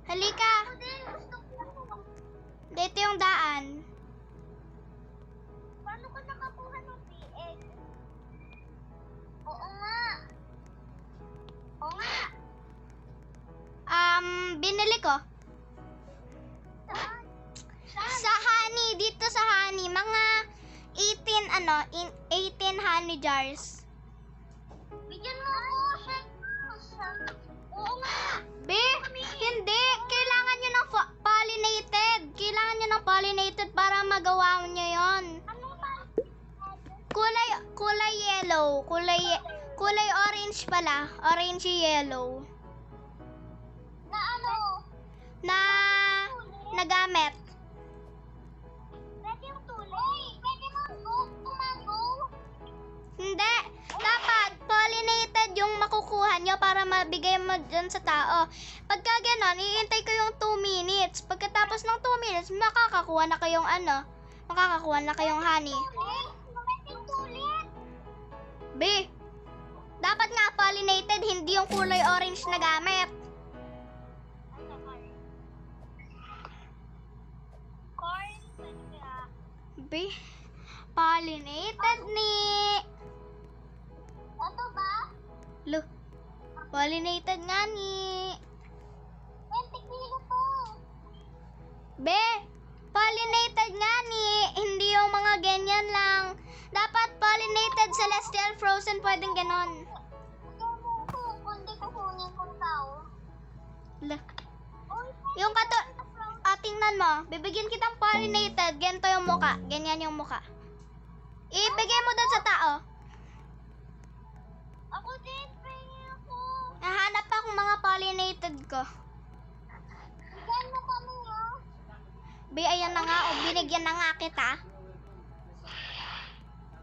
Halika. Ako din, gusto ko. Dito yung daan. Paano ko nakakuha ng PX? Oo nga. Binili ko. Saan? Sa honey, dito sa honey, mga 18 honey jars. Bigyan mo ako. Oo nga. Be, hindi. Kailangan nyo ng pollinated. Kailangan nyo ng pollinated para magawa nyo yon. Ano ba? Kulay yellow. Kulay orange pala. Orange yellow. Na ano? Na nagamit. Pwede yung tuloy. Pwede mango. Hindi. Dapat pollinated yung makukuha nyo para mabigay mo dyan sa tao. Pagka ganon, iintay ko yung 2 minutes. Pagkatapos ng 2 minutes, makakakuha na kayong honey. Tulit. B, dapat nga pollinated, hindi yung kulay orange na gamit. Be, pollinated ni. Ito ba? Lo, pollinated nga ni. Tignan ko to. Be, pollinated nga ni. Hindi yung mga ganyan lang. Dapat pollinated celestial frozen, pwedeng ganon. Kundi kukunin ko tao. Lo, yung tingnan mo, bibigyan kitang pollinated, ganito yung muka, ganyan yung muka. Ibigay mo dun sa tao. Ako din, pwede ako. Nahanap akong mga pollinated ko. Bigyan mo kami, ha? Be, ayan na nga, o binigyan na nga kita.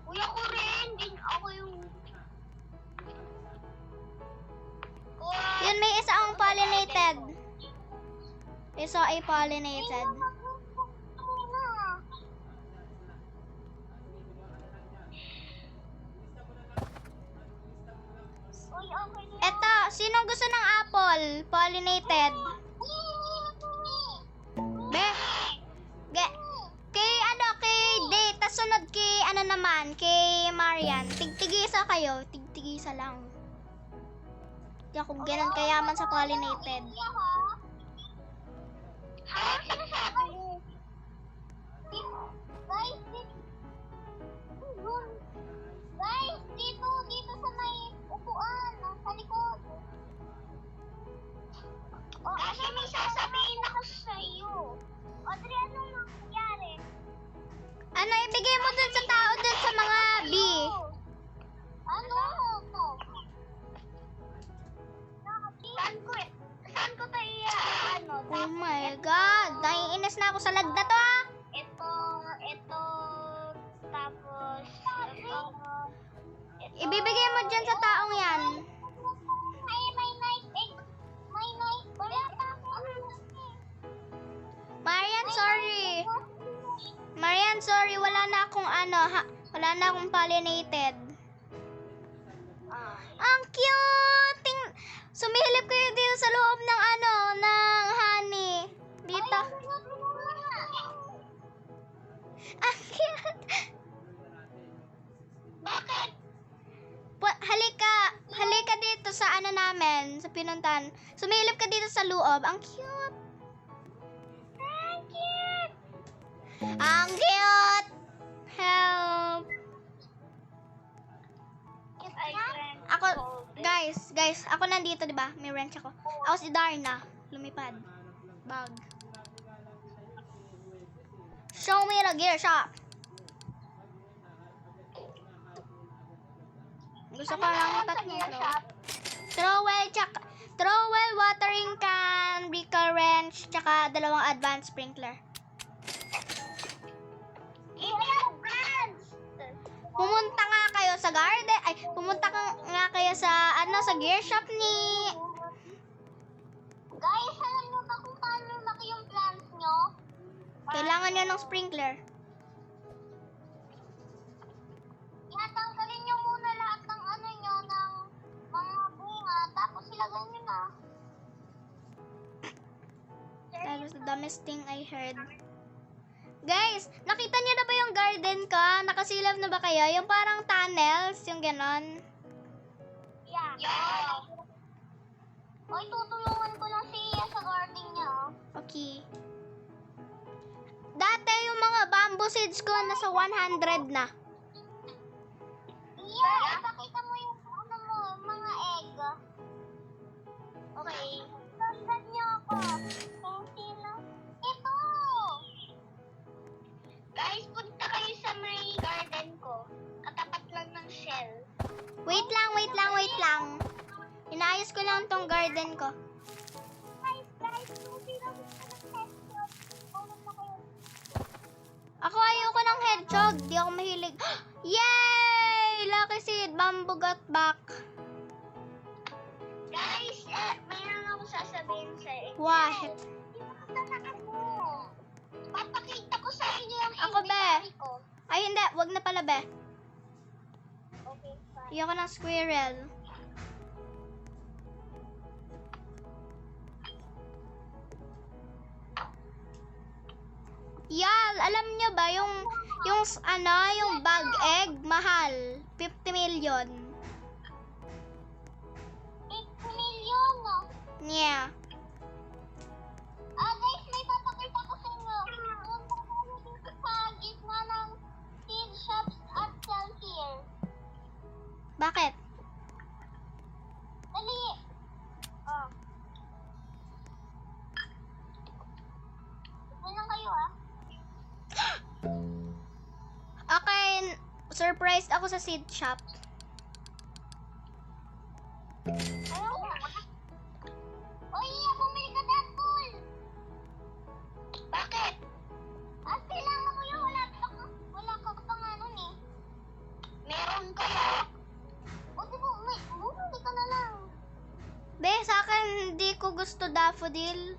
Uy, ako rin. Din ako yung... Yun, may isa akong pollinated. Isa ay pollinated. Uy, okay din. Eto, sinong gusto ng apple? Pollinated. Be, kay Day, tas sunod kay, kay Marian. Tigtigisa kayo, tigtigisa lang. Di ako ganun kayaman sa pollinated. Ha? Sinasabi mo? Guys, dito sa may upuan, sa likod. Kasi may sasabihin ako sa iyo. Audrey, anong nangyari? Ano, ibigay mo dun sa tao dun sa mga B. Ano? Saan ko tayo, Oh my God, naiinis na ako sa lag na to ah. Ito, tapos, ito. Ibibigay mo dyan sa taong yan. May knife egg. May knife. Wala pa ako. Marian, sorry, wala na akong wala na akong pollinated. Ang cute! Sumilip kayo dito sa loob ng ng honey. Dito. Ang cute! Bakit? Halika dito sa namin, sa pinuntan. Sumilip ka dito sa loob. Ang cute! Ang cute! Help! Ako, guys, ako nandito, di ba? May wrench ako. Ako si Darna. Lumipad. Bag. Show me the gear shop. Gusto ko lang tatlo. Trowel, watering can, brickle wrench, tsaka 2 advanced sprinkler. Pumunta nga kayo sa garden. Pumunta nga kayo sa sa gear shop ni. Guys, alam nyo ba kung paano lumaki yung plants nyo? Kailangan nyo ng sprinkler. Tanggalin nyo muna lahat ng nyo, ng mga bunga, tapos ilagay nyo na. That was the dumbest thing I heard. Guys, nakita niyo na ba yung garden ko? Nakasilap na ba kayo? Yung parang tunnels, yung ganon. Yeah. Oy, tutulungan ko lang siya sa garden niya. Okay. Dati yung mga bamboo seeds ko nasa 100 na. Yeah, ipakita mo yung mga egg. Okay. Sundan niyo ako. Ito! Guys, punta kayo sa may garden ko. Katapat lang ng shell. Wait lang. Inayos ko lang tong garden ko. Guys, hindi lang hedgehog. Ako ayoko ng hedgehog. Di ako mahilig. Yay! Lucky seed. Bamboo got back. Guys, mayroon akong sasabihin sa inyo. What? Papakita ko sa inyo yung Ako, be. inventory ko. Ay, hindi. Wag na pala, be. Okay, fine. Ayoko ng squirrel. Yal, alam nyo ba yung Yung bag egg, mahal. 50 million. 50 million, no? Yeah. Guys, may papakita ko sa inyo. Punta tayo dito sa gitna ng seed shops at sell here. Bakit? Dali. Oh. Ito lang kayo, ah. Okay, surprised ako sa seed shop. Ano? Uy, bumili ka Deadpool. Bakit? Kailangan mo yun. Wala ka pang ano eh. Meron kaya? O, di ba, bumili ka na lang. Be, sa akin hindi ko gusto daffodil.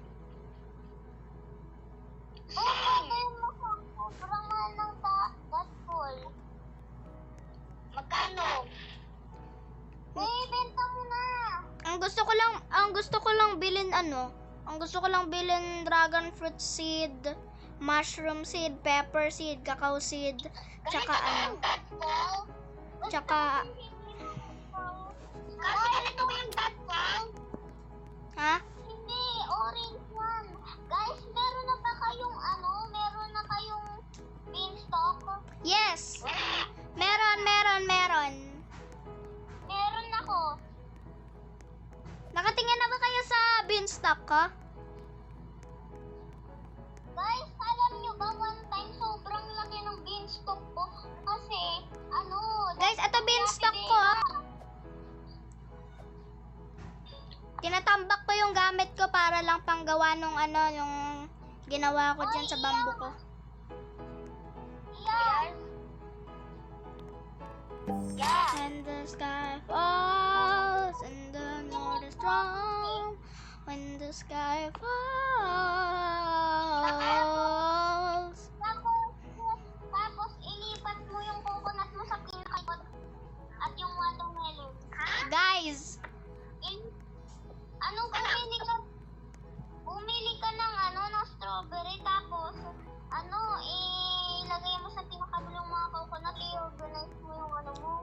Pwede mo sa sobrang mahal ng Deadpool. Magkano? Benta mo na. Ang gusto ko lang bilhin dragon fruit seed, mushroom seed, pepper seed, cacao seed, tsaka tsaka Kasi ito yung Deadpool. ha? Hindi, orange one. Guys, meron na kayong beanstalk? Yes. Meron. Meron ako. Nakatingin na ba kayo sa beanstalk ko? Guys, alam nyo ba one time sobrang laki ng beanstalk ko? Kasi, Guys, ito beanstalk ko, ah. Tinatambak ko yung gamit ko para lang panggawa nung yung ginawa ko dyan sa bamboo ko. Yeah. When the sky falls and the north is strong, when the sky falls. Tapos ilipat mo yung coconut mo sa pinakabot at yung watermelon. Ha? Guys, Bumili ka ng ng strawberry tapos ilagay mo sa pinakabot yung mga coconut, i-organize mo yung mo.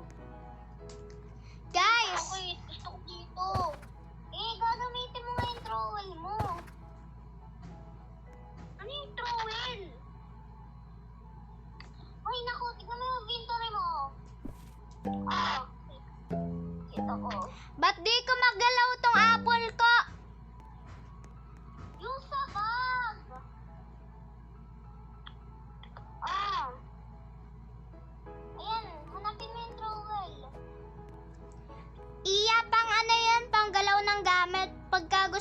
guys, Gusto ko dito. Gagamitin mo nga yung trowel mo. Ano yung trowel? Ay, naku, tignan mo yung inventory mo. Ito ko. ba't di ko magalaw tong apple ko? Yung sa bag. Ayan, hanapin mo yung trowel. Iya, pang galaw ng gamit. Pagka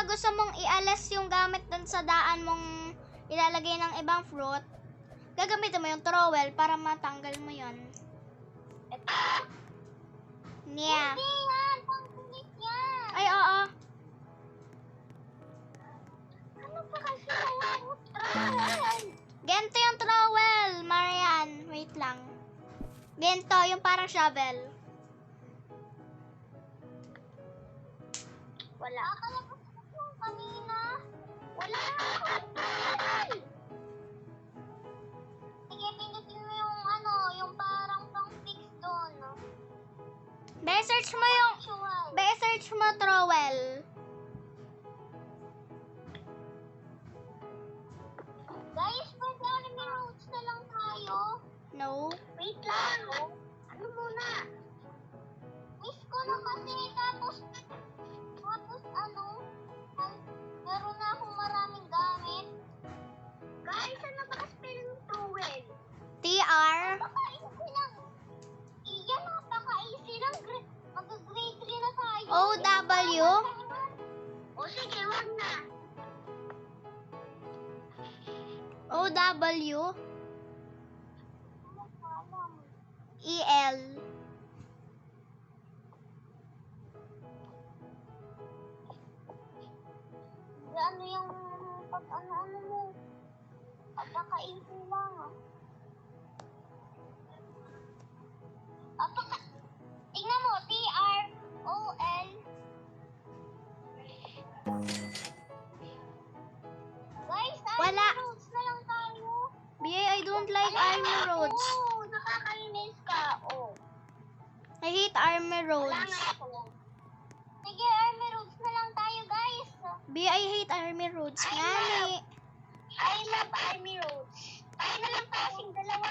gusto mong ialis yung gamit dun sa daan mong ilalagay ng ibang fruit, gagamitin mo yung trowel para matanggal mo yon. Yeah. Hindi yan, pangkulit yan. Ay, oo. Ano pa kasi yung trowel? Ganito yung trowel, Marian. Wait lang. Ganito, yung parang shovel. Wala. Akalabas ko yung kanina. Wala akong trowel. Sige, pindutin mo yung yung parang pang-fix doon. Search mo trowel. Guys, pwede anime roots na lang tayo. No. Wait lang. Ano muna? Miss ko na kasi tapos meron na akong maraming gamit. Guys, ano ba spell ng trowel? TR. Napaka-easy lang. Iyan, napaka-easy lang. Mag-grade 3 na tayo. OW. O sige, wag na. OW. EL. Ano yung pag-ano mo? Napaka-easy lang. Tingnan mo, TROL. Guys, Wala. roots na lang tayo. BA, I don't don't like army roads. Oo, nakakainis ka. Oh. I hate army Wala roads. nga ako. Sige, army roads na lang tayo, guys. B, I hate army roads. Ngani. I love army roads. Tayo na lang kasing dalawa.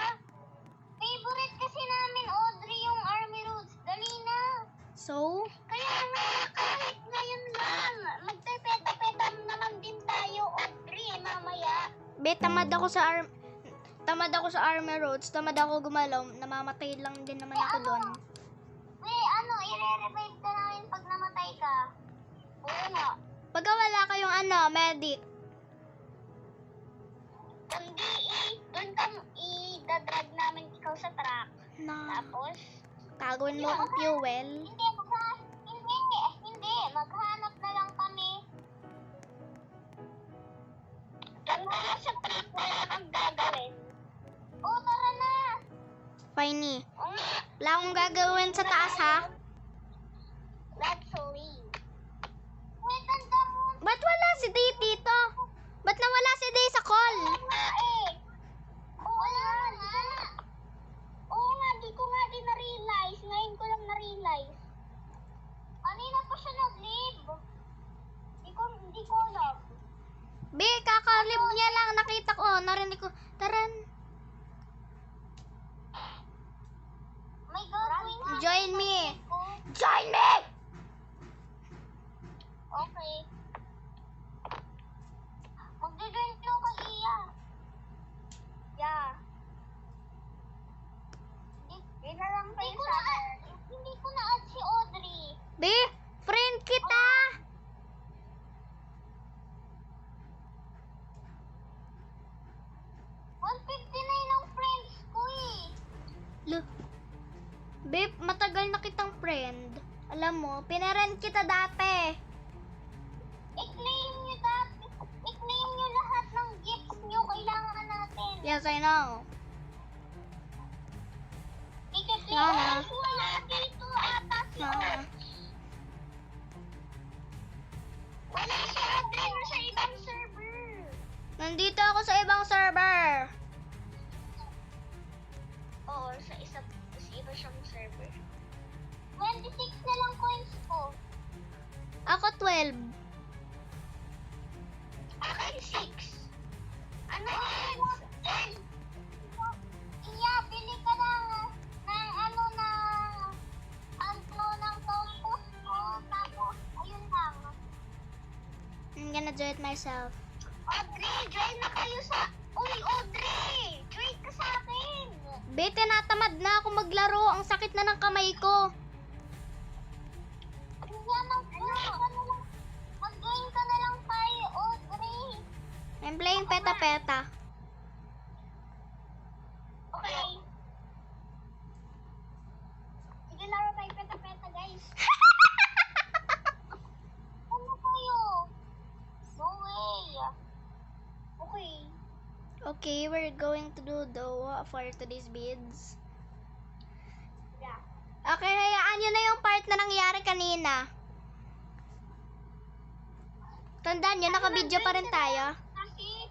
Favorite kasi namin, Audrey, yung army roads. Dali na. So, Kaya nga, kahit ngayon lang. Magpepeta-peta naman din tayo, Audrey, mamaya. B, tamad ako sa army roads. Tamad ako gumalaw. Namamatay lang din naman ako doon. I-revive ka namin pag namatay ka. Oo nga. Pagka wala kayong medic. Doon ka i-dadrag namin ikaw sa truck. Na, Tapos, gagawin mo akong fuel. Hindi. Maghanap na lang kami. Ganda lang sa truck, wala kang gagawin. Oo, tara na. Fine. Oo nga. Wala akong gagawin sa taas, ha? Let's leave. Wait, tanda mo. Ba't wala si Day dito? Ba't nawala si Day sa call? Wala nga. Oo nga, di ko nga din na-realize. Ngayon ko lang na-realize. Kanina pa siya nag-leave. Hindi ko alam. B, kakalib niya lang. Nakita ko, narinig ko. Taran. May gagawin nga. Join me. Join me! Okay. Magdi-join ko kay Iya. Yeah. Hindi na lang kayo sa akin. Hindi ko na-add si Audrey. B, friend kita. ang friends ko eh. Look. B, matagal na kitang friend. Alam mo, pinarent kita dati. I-claim nyo lahat ng gifts nyo kailangan natin. Yes, I know. I-claim Sana. wala dito ata si Sana. Wala si Audrey na sa ibang server. Nandito ako sa ibang server. Oo, sa iba siyang server. 26 na lang coins ko. Ako 12. Akin 6. Ano coins? Iya, bili ka ng compass ko. Tapos, ayun lang. I'm gonna do it myself. Audrey, join na kayo sa... Uy, Audrey! Join ka sa akin! B, tinatamad na ako maglaro. Ang sakit na ng kamay ko. Mag-join ka na lang tayo, Audrey. I'm playing peta-peta. Okay. Sige, laro tayo peta-peta, guys. Ano kayo? No way. Okay. Okay, we're going to do the for today's bids. Yeah. Okay, hayaan nyo na yung part na nangyari kanina. Tandaan nyo, naka-video pa rin tayo. Kasi,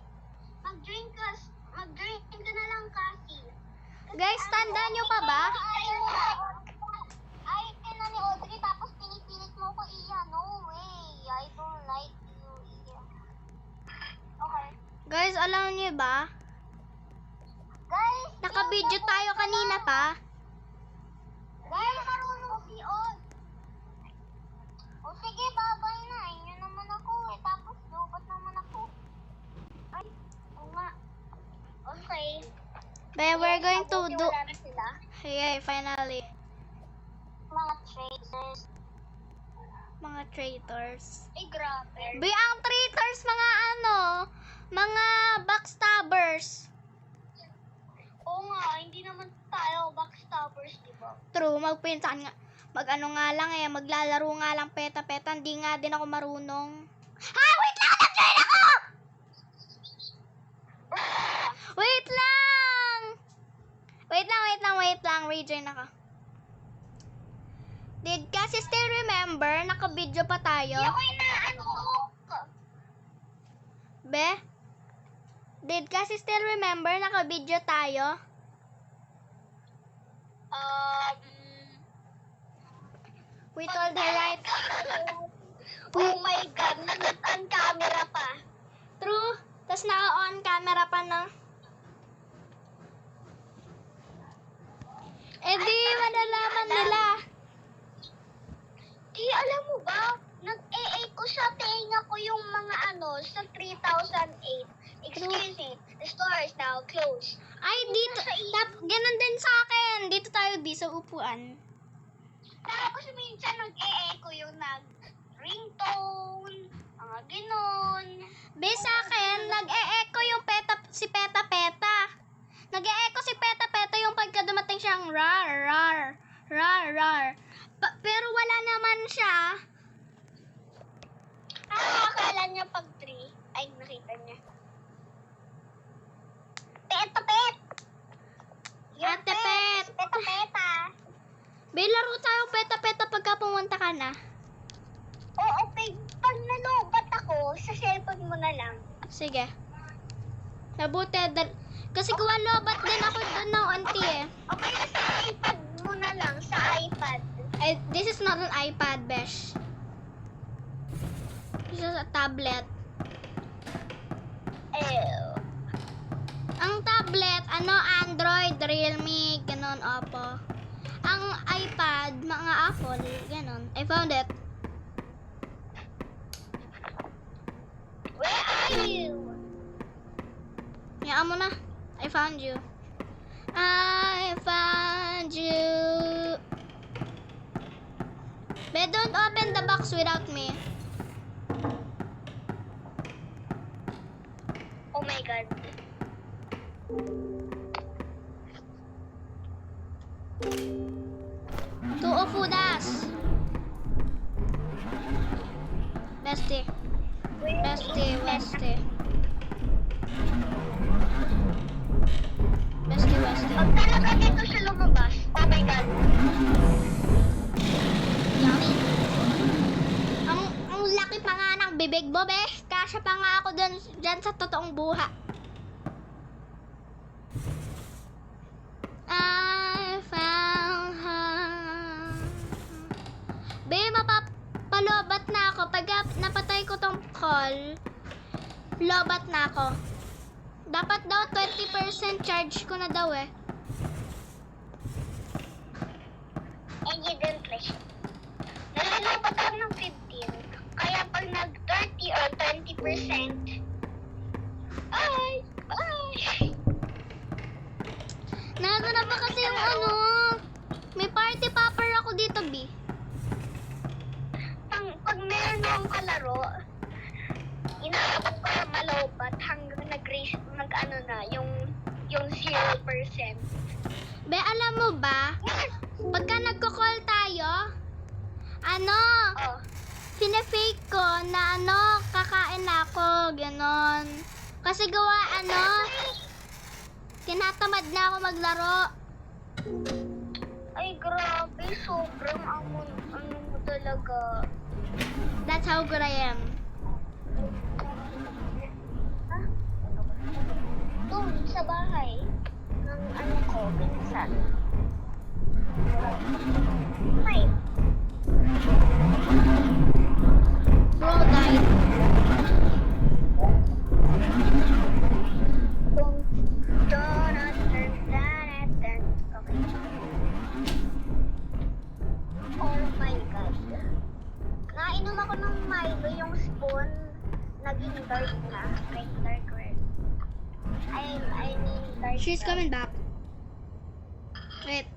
mag-join ka na lang kasi. Guys, tandaan nyo pa ba? Ay, na ni Audrey, tapos pinipilit mo ko, Iya. No way. I don't like you, Iya. Okay. Guys, alam nyo ba? Guys, Naka-video tayo kanina pa. Guys, marunong si Od. O sige, babay na. Inyo naman ako eh. Tapos, lubat naman ako. Ay, oo nga. Okay. But we're going to do... Wala na sila. Hey, finally. Mga traitors. Mga traitors. Ay, grabe. Be, ang traitors, mga backstabbers. Oo nga, hindi naman tayo backstabbers, di ba? True, magpinsan nga. Mag-ano nga lang maglalaro nga lang peta-peta. Hindi nga din ako marunong. Ha, wait lang! Nag-join ako! Wait lang! Wait lang. Rejoin ako. Did kasi still remember, naka-video pa tayo? Hindi ako inaano. Be? Did kasi still remember naka-video tayo? We told her right. Oh my God, nag-on camera pa. True. Tapos naka-on camera pa na. Eh di, malalaman nila. Di, alam mo ba, nag-AA ko sa tenga ko yung mga sa 3008. Excuse me, the store is now closed. Ay, dito. Ganun din sa akin. Dito tayo, di sa upuan. Tapos minsan nag-AA ko yung ringtone, mga ganon. Be, sa akin, nag-e-echo yung si Peta Peta. Nag-e-echo si Peta Peta yung pagka dumating siyang rar, rar, rar, rar. Pero wala naman siya. Akala niya pag 3. Ay, nakita niya. Peta Pet! Ate Pet! Peta Peta! Be, laro tayo Peta Peta pagka pumunta ka na. Oo, babe. Pag nalobat ako, sa cellphone mo na lang. Sige. Mabuti. Kasi kuha lobat din ako doon ng auntie eh. Okay, sa iPad mo na lang. Sa iPad. This is not an iPad, Besh. This is a tablet. Ew. Ang tablet, Android, Realme, ganon, Oppo. Ang iPad, mga Apple, ganon. I found it. Where are you? Hayaan mo na. I found you. I found you. But don't open the box without me. Oh my God. Two of Udas. Bestie. Bestie, bestie. Bestie, bestie. Pag talaga dito siya lumabas. Oh my God. Yummy. Ang laki pa nga ng bibig mo, be. Kasya pa nga ako dyan sa totoong buha. I found her. Be, mapapalobat na ako. Pag napatay ko tong call, lobat na ako. Dapat daw 20% charge ko na daw eh. And you didn't listen. Nalalapat ako ng 15. Kaya pag nag-30 or 20%, ay! Nasa na ba kasi yung may party popper ako dito, B. Pag meron akong kalaro, inaabot ko na malobat hanggang yung 0%. Be, alam mo ba, pagka nagko-call tayo, Oh. fake ko na kakain na ako, ganon. Kasi gawa, tinatamad na ako maglaro. Ay, grabe. Sobrang mo talaga. That's how good I am. Doon, sa bahay. Ng ko, pinsan. Ay, Bro died. Okay. Oh my God. Nainom ako ng Milo, yung spoon, naging dark na. Like dark red. I mean dark She's red. coming back. Wait.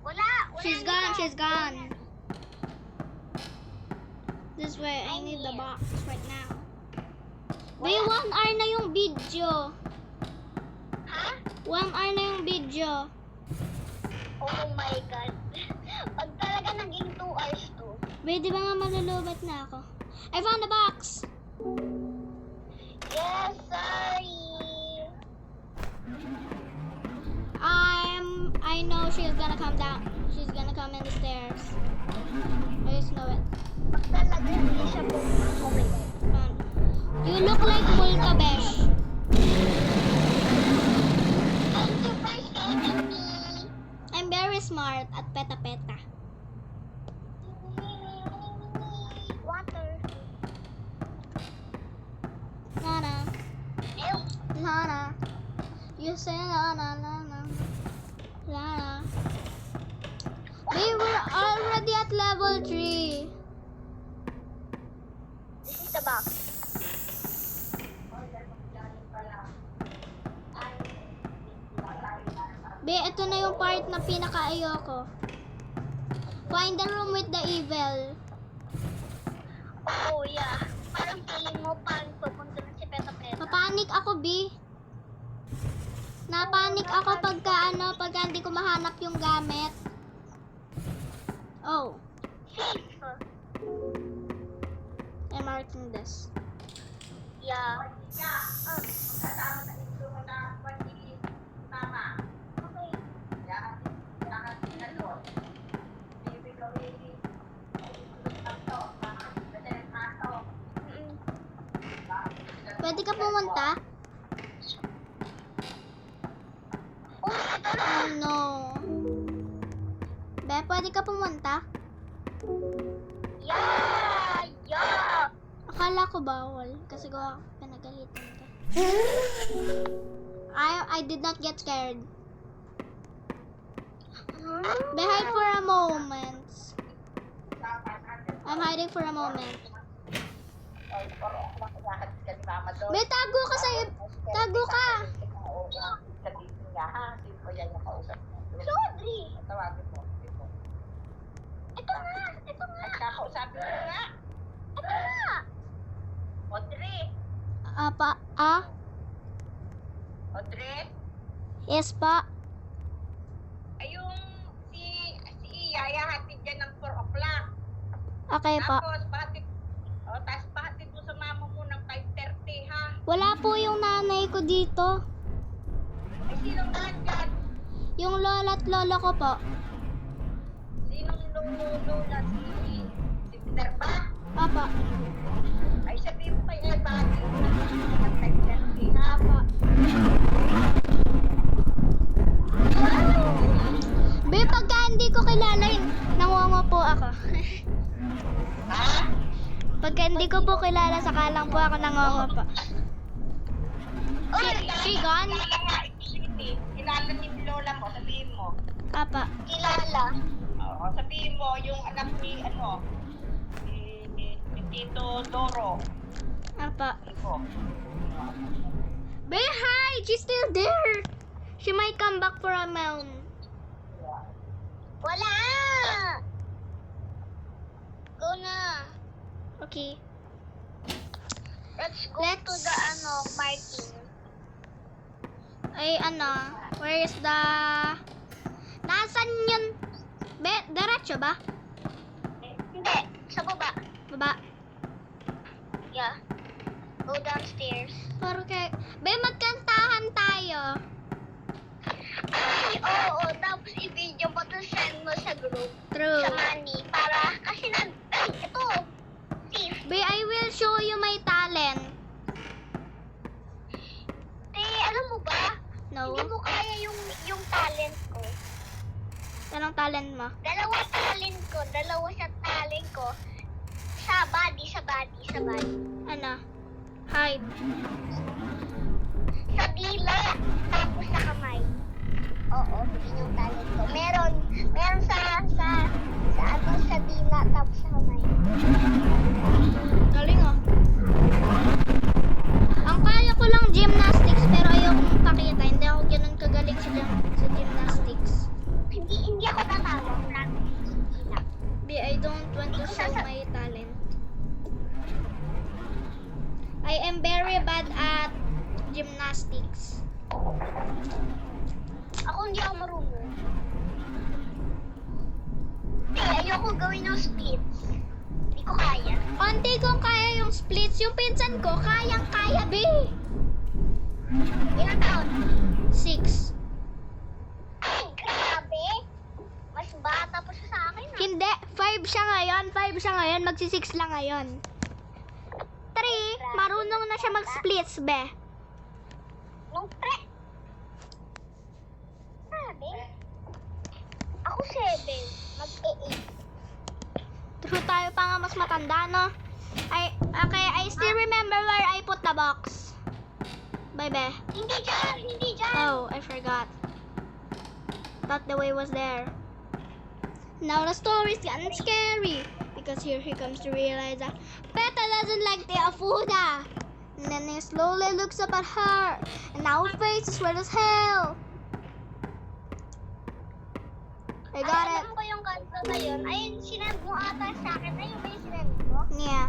Wala She's na gone, siya. she's gone. This way, I need the box right now. May 1 hour na yung video. Ha? 1 hour na yung video. Oh my God. Pag talaga naging 2 hours to. Wait, di ba nga malulubat na ako? I found the box! Yes, sorry. I know she's gonna come down. She's gonna come in the stairs. I just know it. Pag talaga hindi siya pumunta. Oh my God. You look like Mulka Besh. Lana. You say la la la la. La. We were already at level 3. This is the box. Be, ito na yung part na pinaka-ayoko. Find the room with the evil. Oh, yeah. Parang feeling mo parang pupunta na si Peta Peta. Papanik ako, B. Napanik ako pagka hindi ko mahanap yung gamit. Oh, Safe. I'm marking this. Yeah. Pwede ka pumunta? Oh no. Be, pwede ka pumunta? Yeah! Yeah! Akala ko bawal kasi ko pinagalitan ka. I did not get scared. Be, hide for a moment. I'm hiding for a moment. Be, tago ka sa... Tago ka! Sorry! Ito nga! Ito nga! Kakausapin mo nga. Ito nga! Audrey. Ah? Audrey. Yes pa. Ay, yung si Iyaya hatid dyan ng 4 o'clock. Okay pa. Tapos pahatid mo sa mama mo ng 5:30 ha. Wala po yung nanay ko dito. Ay, sinong lahat dyan? Yung lola at lolo ko po. Sinong lola? Si Peter ba? Papa. Ay, sabihin mo kay Eva hatid mo ng 5:30 ha. Papa. Be, pagka hindi ko kilala yun, nangungo po ako. Ha? Pagka hindi ko po kilala, sakalang po ako nangungo po. She gone? Kilala ni lola mo, sabihin mo. Papa. Kilala. Oo, sabihin mo yung anak ni ni Tito Doro. Papa. Iko. Be, hi! She's still there! She might come back for a mound. Wala! Go na. Okay. Let's go to the Martin. Ay, where is the... Nasaan yun? Be, diretso ba? Hindi, sa baba. Baba. Yeah. Go downstairs. Okay. Be, magkantahan tayo. Ay, oo, tapos i-video mo to send mo sa group. True. Sa Manny. Para, kasi ay, ito. Safe. Be, I will show you my talent. Alam mo ba? No? Hindi mo kaya yung talent ko. Anong talent mo? Dalawa sa talent ko. Sa body. Ano? Hide. Sa dila, tapos sa kamay. Oo, yun yung talent ko. Meron sa dila, tapos sa kamay. Galing oh. Ang kaya ko lang gymnastics pero ayokong pakita. Hindi ako ganun kagaling sa gymnastics. Hindi ako tatalo. Be, I don't want to show my talent. I am very bad at gymnastics. Ako hindi ako marunong. Ayoko gawin ng splits. Hindi ko kaya. Konti kong kaya yung splits. Yung pinsan ko, kayang-kaya, be. Ilang taon? 6. Ay, grabe. Mas bata pa siya sa akin. Hindi, 5 siya ngayon. 5 siya ngayon. Magsi-6 lang ngayon. 3, marunong na siya mag-splits, be. Nung pre. Grabe. Ako 7. Mag-8. True, tayo pa nga mas matanda, no? Okay, I still remember where I put the box. Bye, Be. Hindi dyan, hindi dyan. Oh, I forgot. Thought the way was there. Now the story's getting scary because here he comes to realize that Peta doesn't like the Afuda. And then he slowly looks up at her, and now her face is red as hell. I got it. Alam ko yung kanto na yun. Ayun, sinend mo ata sa akin. Ayun ba yung sinend mo? Yeah.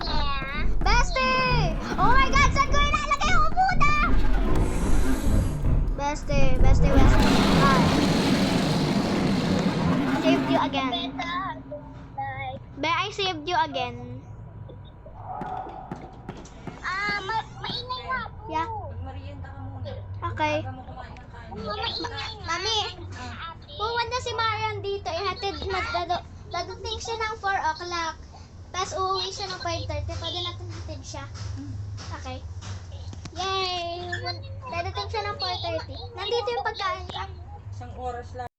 Yeah. Bestie! Oh my God! Saan ko ilalagay yung Afuda? Bestie. Bye. Saved you again. Beta, like, Be, I saved you again. maingay nga po. Yeah. Magmerienda ka muna. Okay. Bago mo kumain ng kain. Maingay nga. Mami, Ate. puwan na si Marian dito. Ihatid, dadating siya ng 4 o'clock. Tapos uuwi siya ng 5:30. Pwede natin hatid siya. Okay. Yay! Dadating siya ng 4:30. Nandito yung pagkain. Isang oras lang.